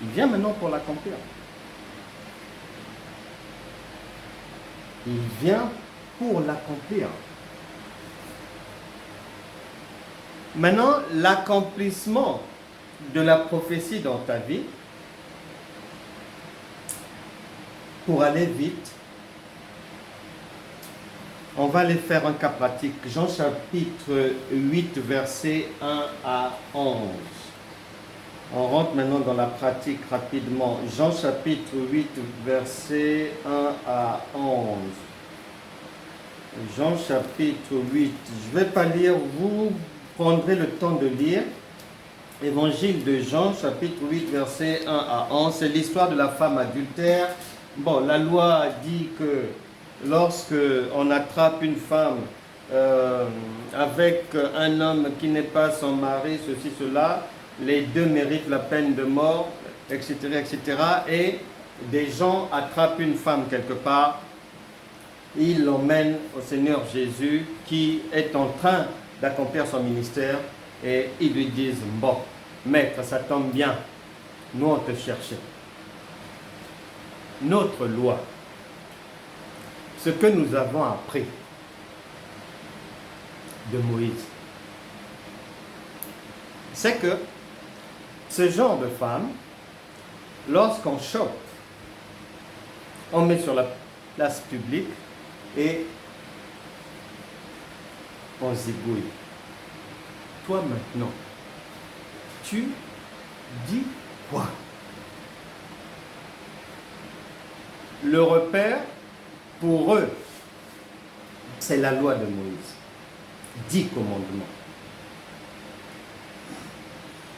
Speaker 1: Il vient maintenant pour l'accomplir. Il vient pour l'accomplir. Maintenant, l'accomplissement de la prophétie dans ta vie, pour aller vite, on va aller faire un cas pratique. Jean chapitre 8, versets 1 à 11. On rentre maintenant dans la pratique rapidement. Jean chapitre 8, versets 1 à 11. Jean chapitre 8. Je ne vais pas lire, vous prendrez le temps de lire. Évangile de Jean chapitre 8, versets 1 à 11. C'est l'histoire de la femme adultère. Bon, la loi dit que lorsque on attrape une femme avec un homme qui n'est pas son mari, ceci, cela, les deux méritent la peine de mort, etc., etc. Et des gens attrapent une femme quelque part, ils l'emmènent au Seigneur Jésus qui est en train d'accomplir son ministère et ils lui disent, bon, maître, ça tombe bien, nous on te cherchait. Notre loi, ce que nous avons appris de Moïse, c'est que ce genre de femme, lorsqu'on chope, on met sur la place publique et on zigouille. Toi maintenant, tu dis quoi? Le repère, pour eux, c'est la loi de Moïse. 10 commandements.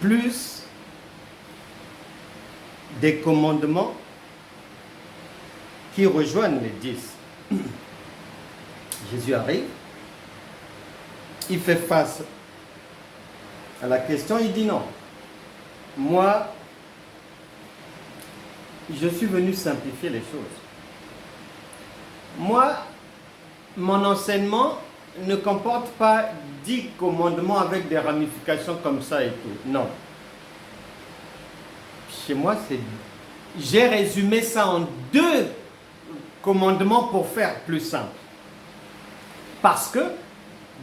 Speaker 1: Plus des commandements qui rejoignent les 10. Jésus arrive, il fait face à la question, il dit non. Moi, je suis venu simplifier les choses. Moi, mon enseignement ne comporte pas 10 commandements avec des ramifications comme ça et tout. Non. Chez moi, j'ai résumé ça en 2 commandements pour faire plus simple. Parce que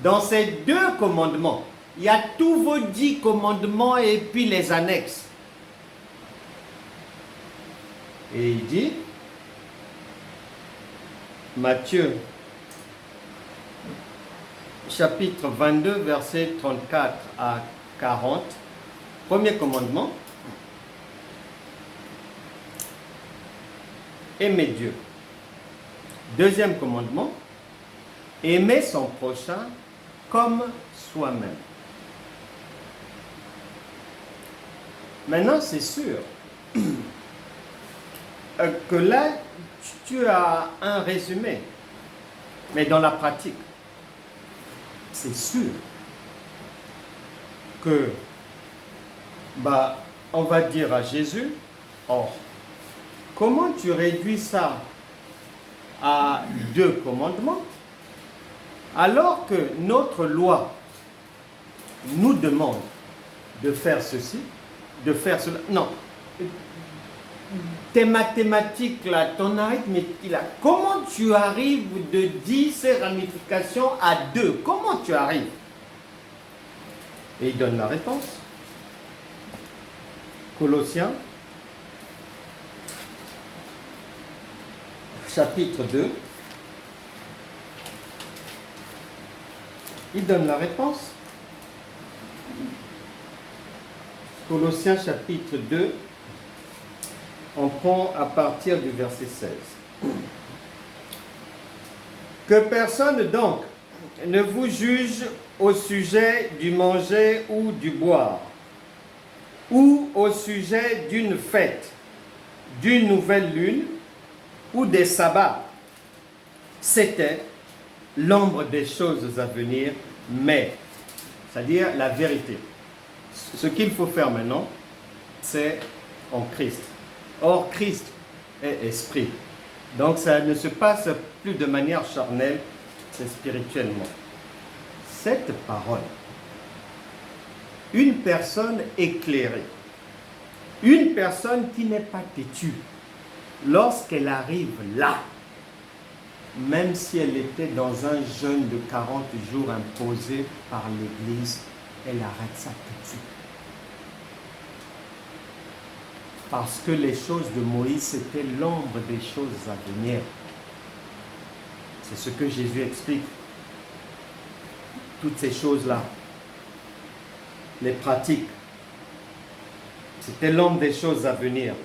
Speaker 1: dans ces 2 commandements, il y a tous vos 10 commandements et puis les annexes. Et il dit, Matthieu, chapitre 22, versets 34 à 40, premier commandement, aimer Dieu. Deuxième commandement, aimer son prochain comme soi-même. Maintenant, c'est sûr que là, tu as un résumé, mais dans la pratique, c'est sûr que, on va dire à Jésus, oh, comment tu réduis ça à 2 commandements, alors que notre loi nous demande de faire ceci, de faire cela. Non. Tes mathématiques, là, ton arithmétique, là, comment tu arrives de 10 ces ramifications à 2? Comment tu arrives? Et il donne la réponse. Colossiens, chapitre 2. Il donne la réponse. Colossiens chapitre 2, on prend à partir du verset 16. Que personne donc ne vous juge au sujet du manger ou du boire, ou au sujet d'une fête, d'une nouvelle lune ou des sabbats. C'était l'ombre des choses à venir, mais, c'est-à-dire la vérité. Ce qu'il faut faire maintenant, c'est en Christ. Or, Christ est esprit. Donc, ça ne se passe plus de manière charnelle, c'est spirituellement. Cette parole, une personne éclairée, une personne qui n'est pas têtue, lorsqu'elle arrive là, même si elle était dans un jeûne de 40 jours imposé par l'Église, elle arrête ça tout de suite. Parce que les choses de Moïse, c'était l'ombre des choses à venir. C'est ce que Jésus explique. Toutes ces choses-là, les pratiques, c'était l'ombre des choses à venir.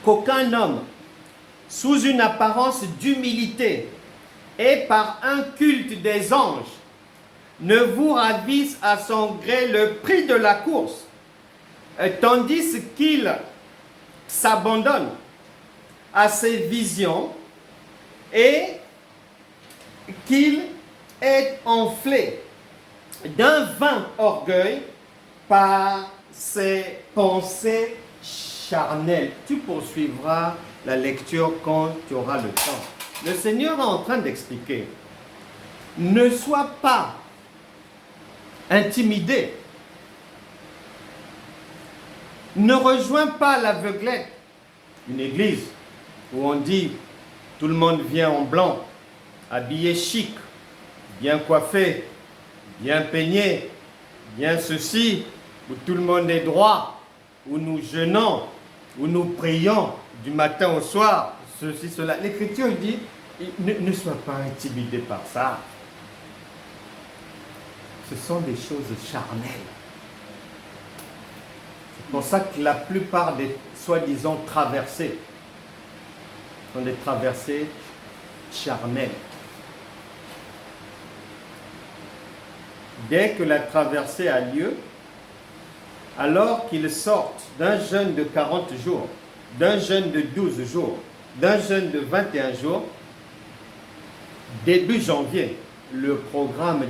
Speaker 1: Qu'aucun homme, sous une apparence d'humilité et par un culte des anges, ne vous ravisse à son gré le prix de la course, tandis qu'il s'abandonne à ses visions et qu'il est enflé d'un vain orgueil par ses pensées charnelles. Tu poursuivras la lecture quand tu auras le temps. Le Seigneur est en train d'expliquer. Ne sois pas intimidé. Ne rejoins pas l'aveuglette. Une église où on dit tout le monde vient en blanc, habillé chic, bien coiffé, bien peigné, bien ceci, où tout le monde est droit, où nous jeûnons, où nous prions du matin au soir, ceci, cela. L'Écriture dit, ne sois pas intimidé par ça. Ce sont des choses charnelles. C'est pour ça que la plupart des soi-disant traversées sont des traversées charnelles. Dès que la traversée a lieu, alors qu'ils sortent d'un jeûne de 40 jours, d'un jeûne de 12 jours, d'un jeûne de 21 jours, début janvier, le programme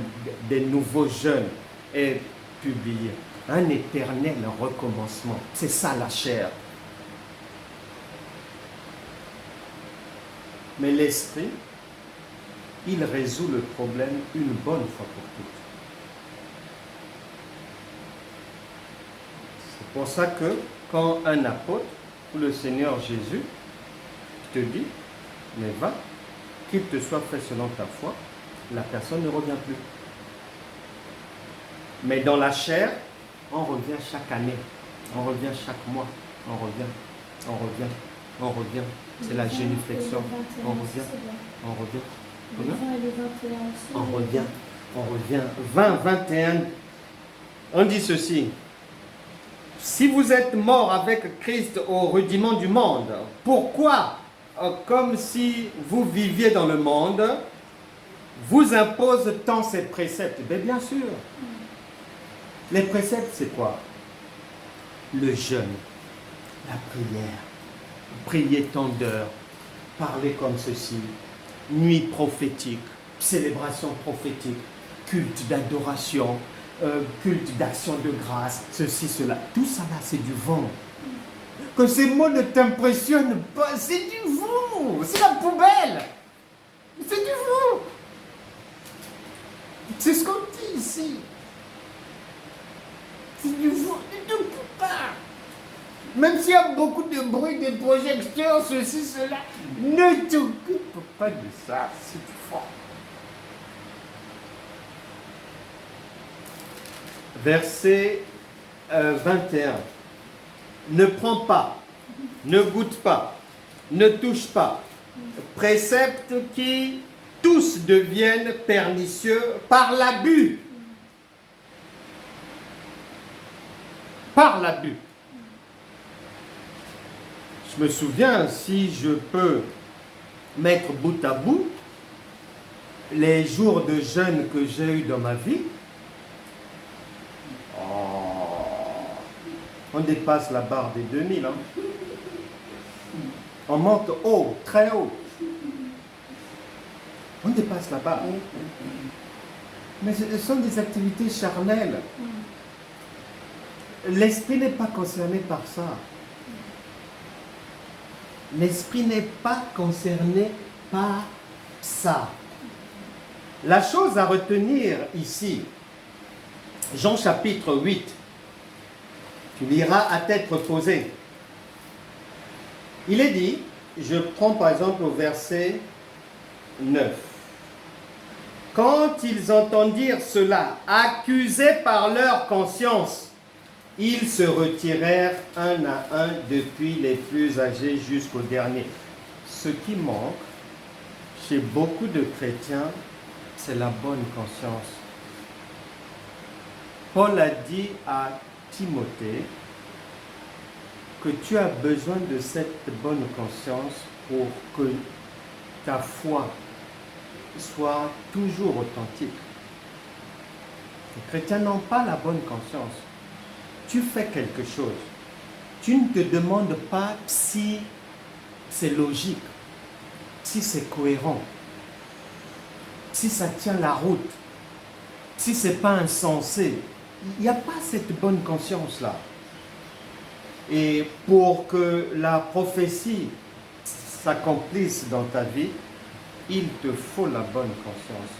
Speaker 1: des nouveaux jeûnes est publié. Un éternel recommencement. C'est ça la chair. Mais l'esprit, il résout le problème une bonne fois pour toutes. C'est pour ça que quand un apôtre ou le Seigneur Jésus te dit, mais va, qu'il te soit fait selon ta foi, la personne ne revient plus. Mais dans la chair, on revient chaque année, on revient chaque mois, on revient. C'est la génuflexion. On revient. On revient. 20, 21. On dit ceci. Si vous êtes mort avec Christ au rudiment du monde, pourquoi, comme si vous viviez dans le monde, vous impose tant ces préceptes? Bien sûr. Les préceptes, c'est quoi? Le jeûne, la prière, prier tant d'heures, parler comme ceci, nuit prophétique, célébration prophétique, culte d'adoration, culte d'action de grâce, ceci, cela. Tout ça là, c'est du vent. Que ces mots ne t'impressionnent pas, c'est du vent, c'est la poubelle. C'est du vent. C'est ce qu'on dit ici. C'est du vent, ne te coupe pas. Même s'il y a beaucoup de bruit, des projecteurs, ceci, cela, ne t'occupe pas de ça, c'est du vent. Verset 21. Ne prends pas, ne goûte pas, ne touche pas. Préceptes qui tous deviennent pernicieux par l'abus. Par l'abus. Je me souviens, si je peux mettre bout à bout les jours de jeûne que j'ai eu dans ma vie, on dépasse la barre des 2000. Hein. On monte haut, très haut. On dépasse la barre. Mais ce sont des activités charnelles. L'esprit n'est pas concerné par ça. L'esprit n'est pas concerné par ça. La chose à retenir ici, Jean chapitre 8, tu liras à tête reposée. Il est dit, je prends par exemple au verset 9. Quand ils entendirent cela, accusés par leur conscience, ils se retirèrent un à un depuis les plus âgés jusqu'au dernier. Ce qui manque chez beaucoup de chrétiens, c'est la bonne conscience. Paul a dit à Timothée que tu as besoin de cette bonne conscience pour que ta foi soit toujours authentique. Les chrétiens n'ont pas la bonne conscience. Tu fais quelque chose. Tu ne te demandes pas si c'est logique, si c'est cohérent, si ça tient la route, si ce n'est pas insensé. Il n'y a pas cette bonne conscience-là. Et pour que la prophétie s'accomplisse dans ta vie, il te faut la bonne conscience.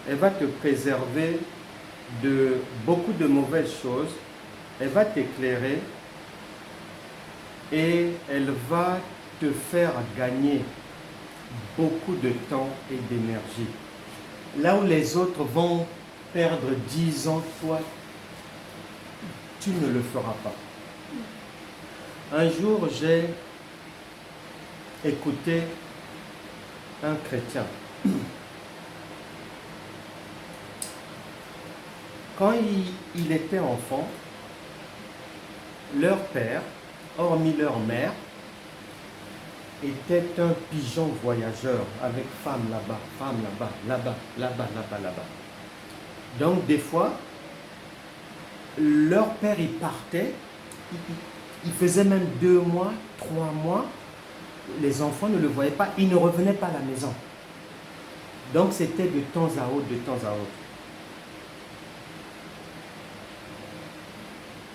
Speaker 1: Elle va te préserver de beaucoup de mauvaises choses. Elle va t'éclairer et elle va te faire gagner beaucoup de temps et d'énergie. Là où les autres vont perdre 10 ans, toi, tu ne le feras pas. Un jour, j'ai écouté un chrétien. Quand il était enfant, leur père, hormis leur mère, était un pigeon voyageur avec femme là-bas, là-bas, là-bas, là-bas, là-bas. Donc des fois, leur père, il partait, il faisait même 2 mois, 3 mois, les enfants ne le voyaient pas, il ne revenait pas à la maison. Donc c'était de temps à autre, de temps à autre.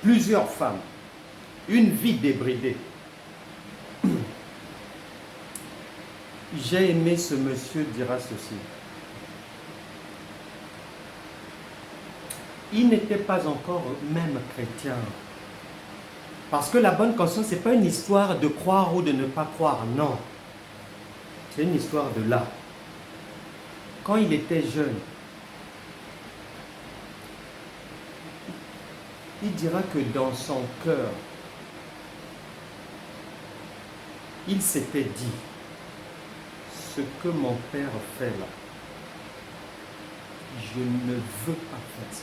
Speaker 1: Plusieurs femmes, une vie débridée. J'ai aimé ce monsieur dira ceci. Il n'était pas encore même chrétien. Parce que la bonne conscience, ce n'est pas une histoire de croire ou de ne pas croire, non. C'est une histoire de là. Quand il était jeune, il dira que dans son cœur, il s'était dit, ce que mon père fait là, je ne veux pas faire ça.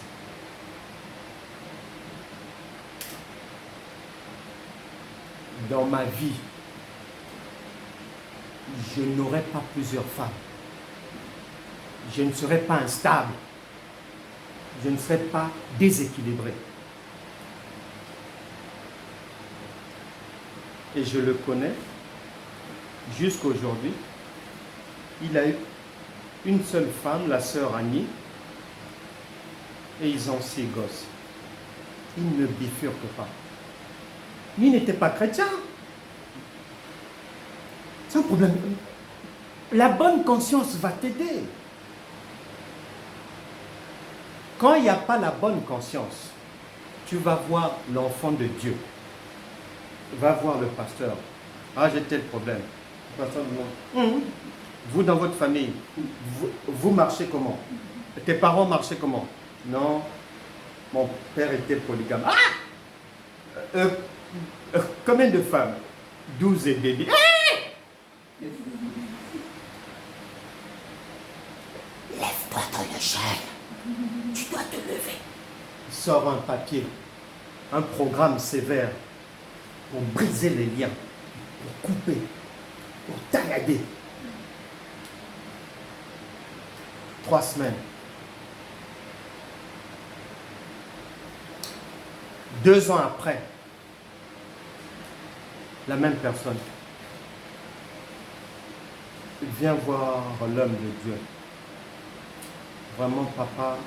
Speaker 1: Dans ma vie, je n'aurai pas plusieurs femmes. Je ne serai pas instable. Je ne serai pas déséquilibré. Et je le connais jusqu'à aujourd'hui. Il a eu une seule femme, la sœur Annie, et ils ont 6 gosses. Il ne bifurque pas. Il n'était pas chrétien. C'est un problème. La bonne conscience va t'aider. Quand il n'y a pas la bonne conscience, tu vas voir l'enfant de Dieu. Va voir le pasteur. Ah, j'ai tel problème. Le pasteur dit, vous, dans votre famille, vous marchez comment? Tes parents marchaient comment? Non, mon père était polygame. Ah! Combien de femmes? 12 et bébés.
Speaker 2: l'échelle. Tu dois te lever. Il sort un papier, un programme sévère pour briser les liens, pour couper, pour taillader. 3 semaines. 2 ans après, la même personne vient voir l'homme de Dieu. Vraiment, papa,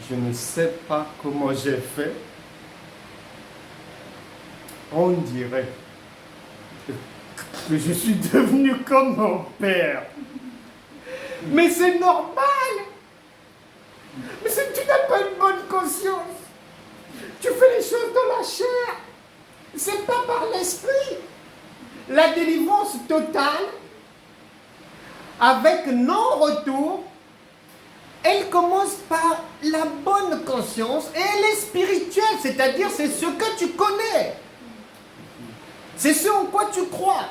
Speaker 2: je ne sais pas comment j'ai fait. On dirait que je suis devenu comme mon père. Mais c'est normal. Mais si tu n'as pas une bonne conscience, tu fais les choses dans la chair. C'est pas par l'esprit. La délivrance totale, avec non-retour, elle commence par la bonne conscience et elle est spirituelle, c'est-à-dire c'est ce que tu connais. C'est ce en quoi tu crois.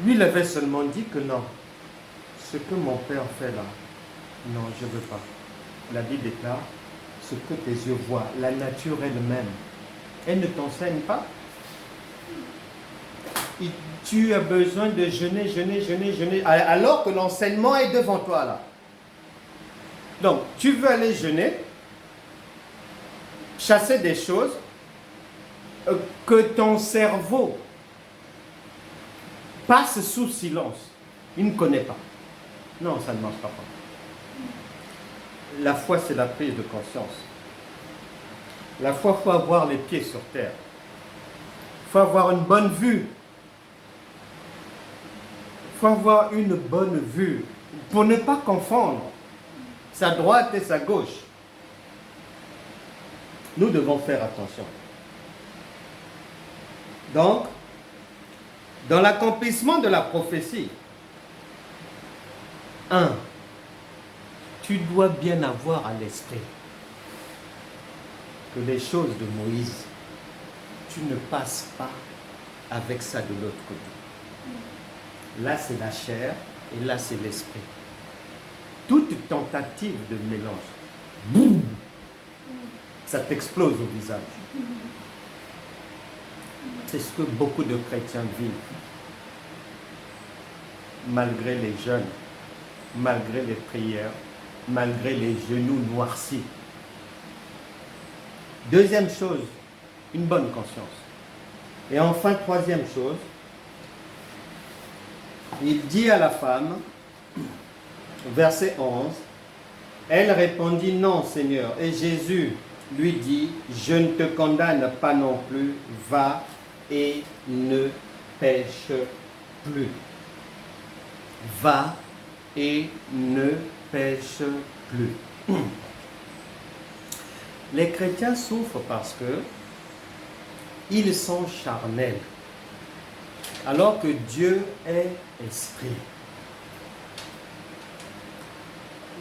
Speaker 2: Lui, il avait seulement dit que non. Ce que mon père fait là, non, je ne veux pas. La Bible déclare, ce que tes yeux voient, la nature elle-même, elle ne t'enseigne pas. Et tu as besoin de jeûner, alors que l'enseignement est devant toi là. Donc, tu veux aller jeûner, chasser des choses que ton cerveau passe sous silence. Il ne connaît pas. Non, ça ne marchera pas. La foi, c'est la prise de conscience. La foi, il faut avoir les pieds sur terre. Il faut avoir une bonne vue. Il faut avoir une bonne vue pour ne pas confondre sa droite et sa gauche. Nous devons faire attention. Donc, dans l'accomplissement de la prophétie, 1, tu dois bien avoir à l'esprit que les choses de Moïse, tu ne passes pas avec ça de l'autre côté. Là, c'est la chair et là, c'est l'esprit. Toute tentative de mélange, boum, ça t'explose au visage. C'est ce que beaucoup de chrétiens vivent. Malgré les jeûnes, malgré les prières, malgré les genoux noircis. Deuxième chose, une bonne conscience. Et enfin, troisième chose, il dit à la femme, verset 11, elle répondit, non Seigneur. Et Jésus lui dit, je ne te condamne pas non plus, va et ne pêche plus. Va et ne pêche plus. Les chrétiens souffrent parce que ils sont charnels, alors que Dieu est esprit.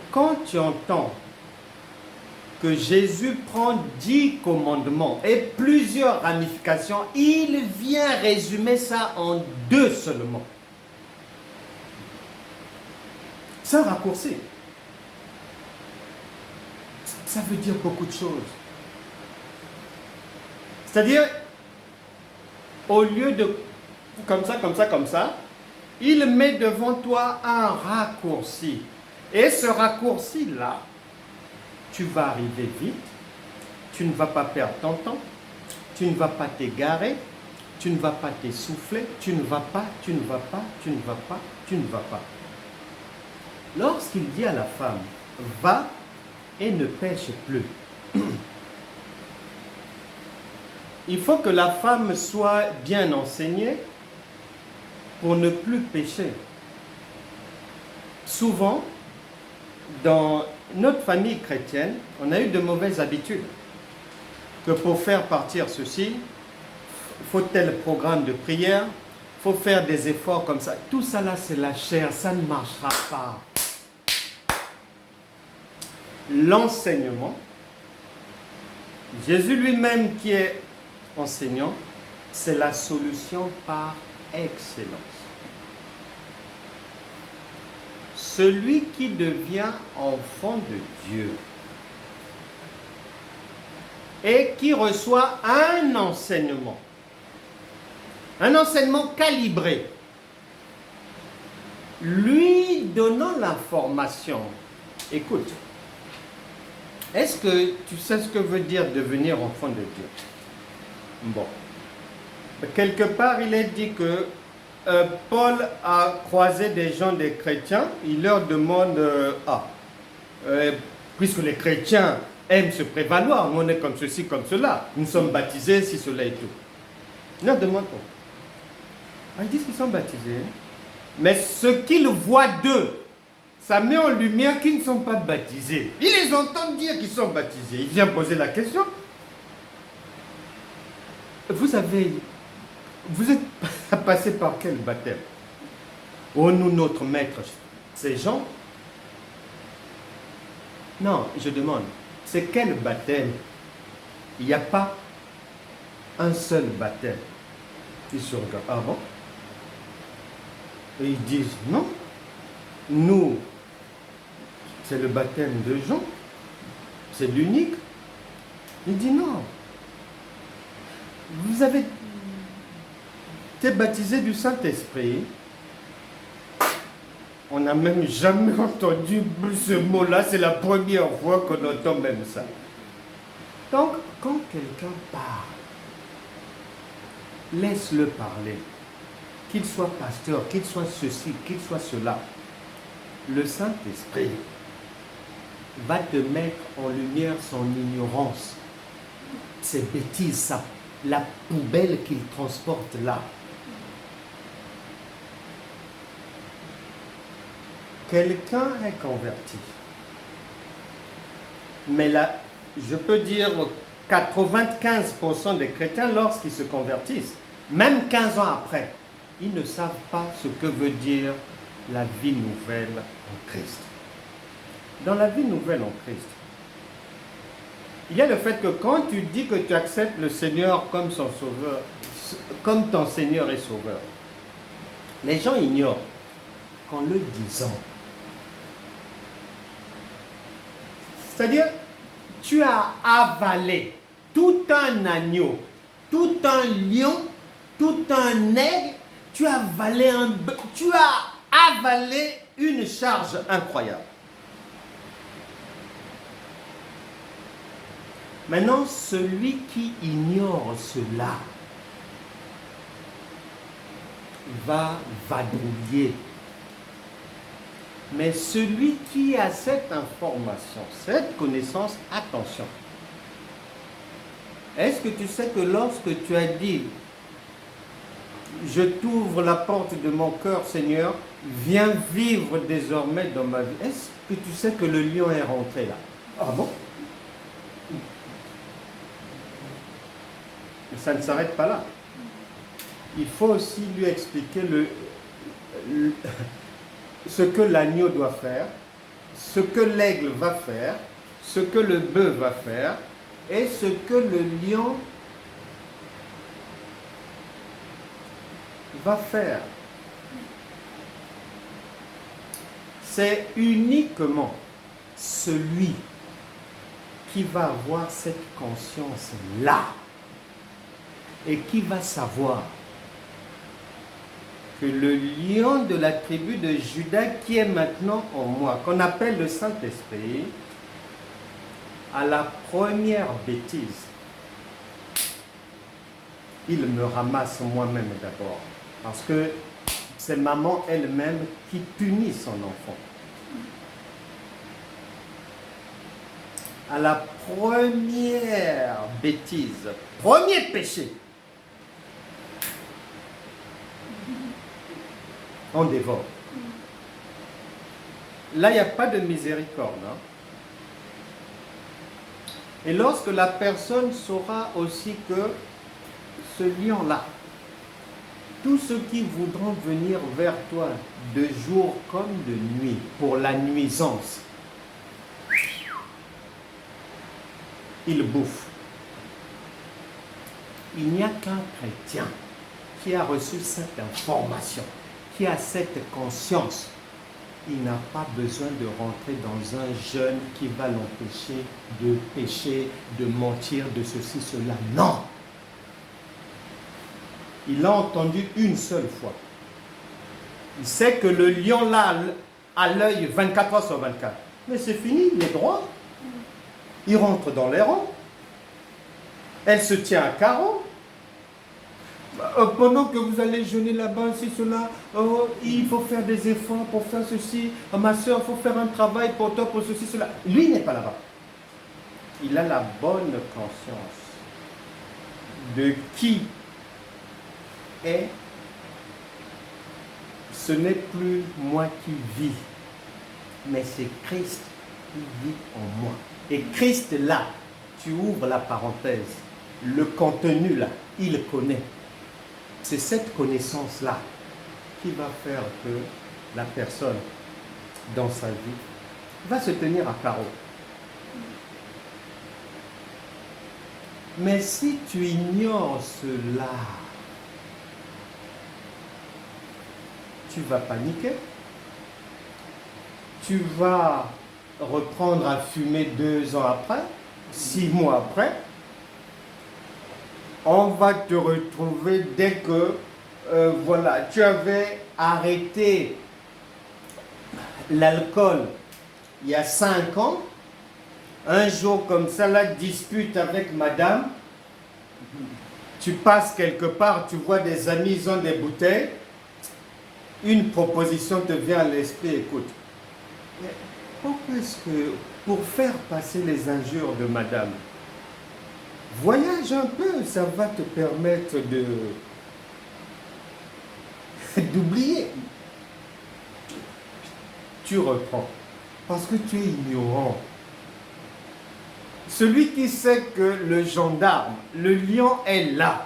Speaker 2: Quand tu entends que Jésus prend 10 commandements et plusieurs ramifications, il vient résumer ça en 2 seulement. C'est un raccourci. Ça veut dire beaucoup de choses. C'est-à-dire, au lieu de comme ça, il met devant toi un raccourci. Et ce raccourci-là, tu vas arriver vite, tu ne vas pas perdre ton temps, tu ne vas pas t'égarer, tu ne vas pas t'essouffler, tu ne vas pas. Lorsqu'il dit à la femme, va et ne pêche plus, il faut que la femme soit bien enseignée pour ne plus pécher. Souvent, dans notre famille chrétienne, on a eu de mauvaises habitudes. Que pour faire partir ceci, il faut tel programme de prière, il faut faire des efforts comme ça. Tout ça là, c'est la chair, ça ne marchera pas. L'enseignement, Jésus lui-même qui est enseignant, c'est la solution par excellence. celui qui devient enfant de Dieu et qui reçoit un enseignement calibré, lui donnant l'information. Écoute, est-ce que tu sais ce que veut dire devenir enfant de Dieu? Bon. Quelque part, il est dit que Paul a croisé des gens, des chrétiens, il leur demande, puisque les chrétiens aiment se prévaloir, nous on est comme ceci, comme cela, nous sommes baptisés, si cela et tout. Il leur demande quoi? Ils disent qu'ils sont baptisés, mais ce qu'ils voient d'eux, ça met en lumière qu'ils ne sont pas baptisés. Ils les entendent dire qu'ils sont baptisés. Il vient poser la question. Vous êtes passé par quel baptême? Oh, nous, notre maître, c'est Jean? Non, je demande, c'est quel baptême? Il n'y a pas un seul baptême. Ils se regardent. Ah bon? Et ils disent, non, nous, c'est le baptême de Jean, c'est l'unique. Il dit non, vous avez été baptisé du Saint-Esprit. On n'a même jamais entendu ce mot-là, c'est la première fois qu'on entend même ça. Donc, quand quelqu'un parle, laisse-le parler. Qu'il soit pasteur, qu'il soit ceci, qu'il soit cela. Le Saint-Esprit va te mettre en lumière son ignorance, ses bêtises, la poubelle qu'il transporte là. Quelqu'un est converti. Mais là, je peux dire 95% des chrétiens, lorsqu'ils se convertissent, même 15 ans après, ils ne savent pas ce que veut dire la vie nouvelle en Christ. Dans la vie nouvelle en Christ, il y a le fait que quand tu dis que tu acceptes le Seigneur comme son sauveur, comme ton Seigneur et sauveur, les gens ignorent qu'en le disant, c'est-à-dire, tu as avalé tout un agneau, tout un lion, tout un aigle, tu as avalé une charge incroyable. Maintenant, celui qui ignore cela va vadrouiller. Mais celui qui a cette information, cette connaissance, attention. Est-ce que tu sais que lorsque tu as dit « Je t'ouvre la porte de mon cœur, Seigneur, viens vivre désormais dans ma vie », est-ce que tu sais que le lion est rentré là? Ah bon? Mais ça ne s'arrête pas là. Il faut aussi lui expliquer ce que l'agneau doit faire, ce que l'aigle va faire, ce que le bœuf va faire et ce que le lion va faire. C'est uniquement celui qui va avoir cette conscience-là et qui va savoir que le lion de la tribu de Juda qui est maintenant en moi, qu'on appelle le Saint-Esprit, à la première bêtise, il me ramasse moi-même d'abord. Parce que c'est maman elle-même qui punit son enfant. À la première bêtise, premier péché, on dévore. Là, il n'y a pas de miséricorde. Hein? Et lorsque la personne saura aussi que ce lion-là, tous ceux qui voudront venir vers toi de jour comme de nuit pour la nuisance, ils bouffent. Il n'y a qu'un chrétien qui a reçu cette information, qui a cette conscience, il n'a pas besoin de rentrer dans un jeûne qui va l'empêcher de pécher, de mentir, de ceci, cela. Non! Il l'a entendu une seule fois. Il sait que le lion là a l'œil 24 heures sur 24. Mais c'est fini, il est droit. Il rentre dans les rangs. Elle se tient à carreau. Pendant que vous allez jeûner là-bas, si cela, il faut faire des efforts pour faire ceci. Ma soeur, il faut faire un travail pour toi, pour ceci, cela. Lui n'est pas là-bas. Il a la bonne conscience de qui est. Ce n'est plus moi qui vis, mais c'est Christ qui vit en moi. Et Christ là, tu ouvres la parenthèse, le contenu là, il connaît. C'est cette connaissance-là qui va faire que la personne, dans sa vie, va se tenir à carreau. Mais si tu ignores cela, tu vas paniquer. Tu vas reprendre à fumer 2 ans après, 6 mois après. On va te retrouver dès que, voilà, tu avais arrêté l'alcool il y a 5 ans. Un jour comme ça, la dispute avec madame. Tu passes quelque part, tu vois des amis, ils ont des bouteilles. Une proposition te vient à l'esprit, écoute. Mais pourquoi est-ce que, pour faire passer les injures de madame, voyage un peu, ça va te permettre d'oublier. Tu reprends. Parce que tu es ignorant. Celui qui sait que le gendarme, le lion est là.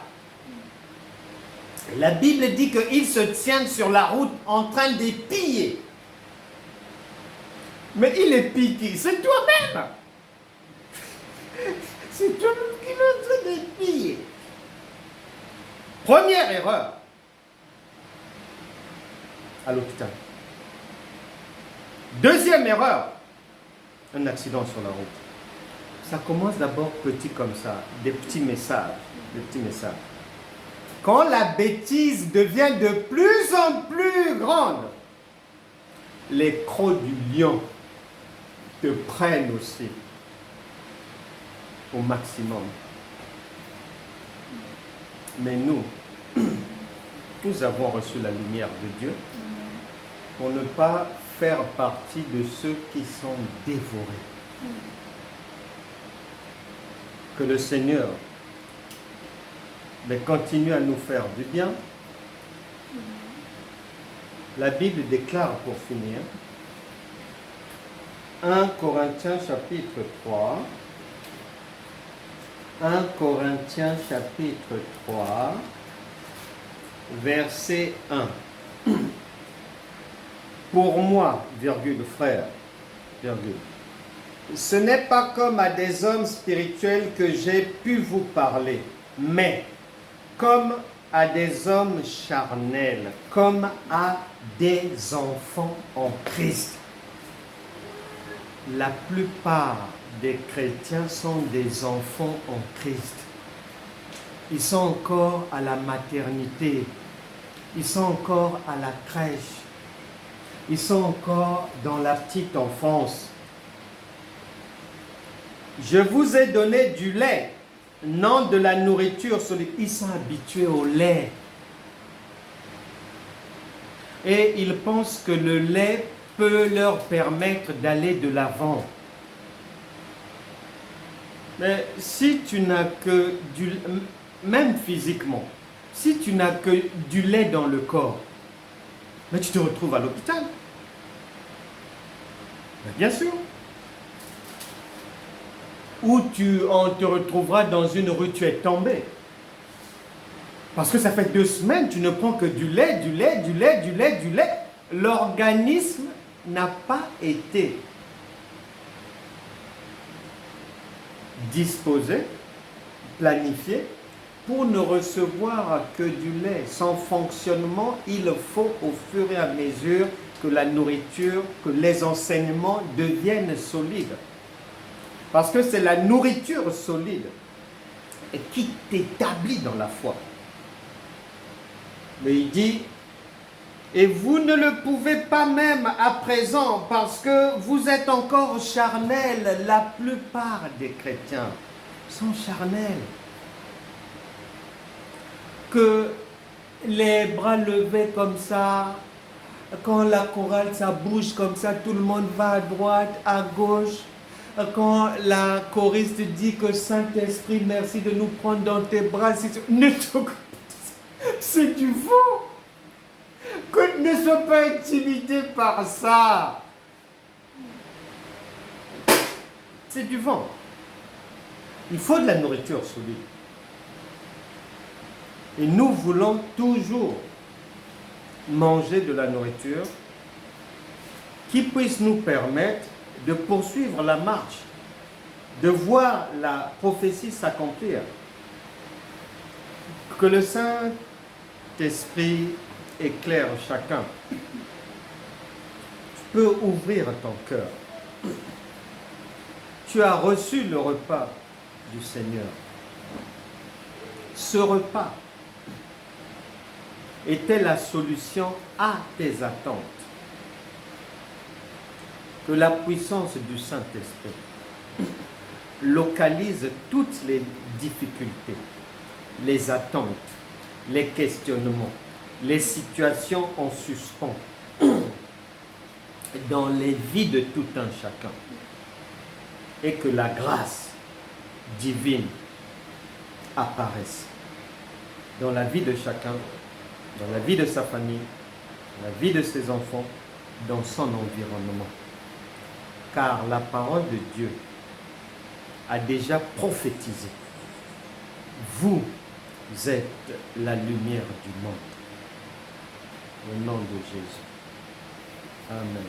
Speaker 2: La Bible dit qu'ils se tiennent sur la route en train de piller. Mais il est piqué, c'est toi-même. C'est toi-même qui le fait de piller. Première erreur. À l'hôpital. Deuxième erreur. Un accident sur la route. Ça commence d'abord petit comme ça. Des petits messages. Des petits messages. Quand la bêtise devient de plus en plus grande, les crocs du lion te prennent aussi au maximum. Mais nous, nous avons reçu la lumière de Dieu pour ne pas faire partie de ceux qui sont dévorés. Que le Seigneur continue à nous faire du bien. La Bible déclare pour finir, 1 Corinthiens chapitre 3, 1 Corinthiens chapitre 3, verset 1. Pour moi, virgule, frère, virgule, ce n'est pas comme à des hommes spirituels que j'ai pu vous parler, mais comme à des hommes charnels, comme à des enfants en Christ. La plupart des chrétiens sont des enfants en Christ. Ils sont encore à la maternité, ils sont encore à la crèche, ils sont encore dans la petite enfance. Je vous ai donné du lait, non de la nourriture solide. Ils sont habitués au lait. Et ils pensent que le lait peut leur permettre d'aller de l'avant. Mais si tu n'as que du... Même physiquement, si tu n'as que du lait dans le corps, mais tu te retrouves à l'hôpital. Bien sûr. Ou on te retrouvera dans une rue, tu es tombé. Parce que ça fait 2 semaines, tu ne prends que du lait, du lait, du lait, du lait, du lait. L'organisme n'a pas été disposé, planifié, pour ne recevoir que du lait. Son fonctionnement, il faut au fur et à mesure que la nourriture, que les enseignements deviennent solides. Parce que c'est la nourriture solide qui t'établit dans la foi. Mais il dit, et vous ne le pouvez pas même à présent parce que vous êtes encore charnels. La plupart des chrétiens sont charnels. Que les bras levés comme ça, quand la chorale ça bouge comme ça, tout le monde va à droite, à gauche. Quand la choriste dit que Saint-Esprit, merci de nous prendre dans tes bras, c'est du faux. Que ne sois pas intimidé par ça. C'est du vent. Il faut de la nourriture solide. Et nous voulons toujours manger de la nourriture qui puisse nous permettre de poursuivre la marche, de voir la prophétie s'accomplir. Que le Saint-Esprit éclaire chacun. Tu peux ouvrir ton cœur. Tu as reçu le repas du Seigneur. Ce repas était la solution à tes attentes. Que la puissance du Saint-Esprit localise toutes les difficultés, les attentes, les questionnements, les situations en suspens dans les vies de tout un chacun. Et que la grâce divine apparaisse dans la vie de chacun, dans la vie de sa famille, dans la vie de ses enfants, dans son environnement. Car la parole de Dieu a déjà prophétisé. Vous êtes la lumière du monde. Au nom de Jésus. Amen.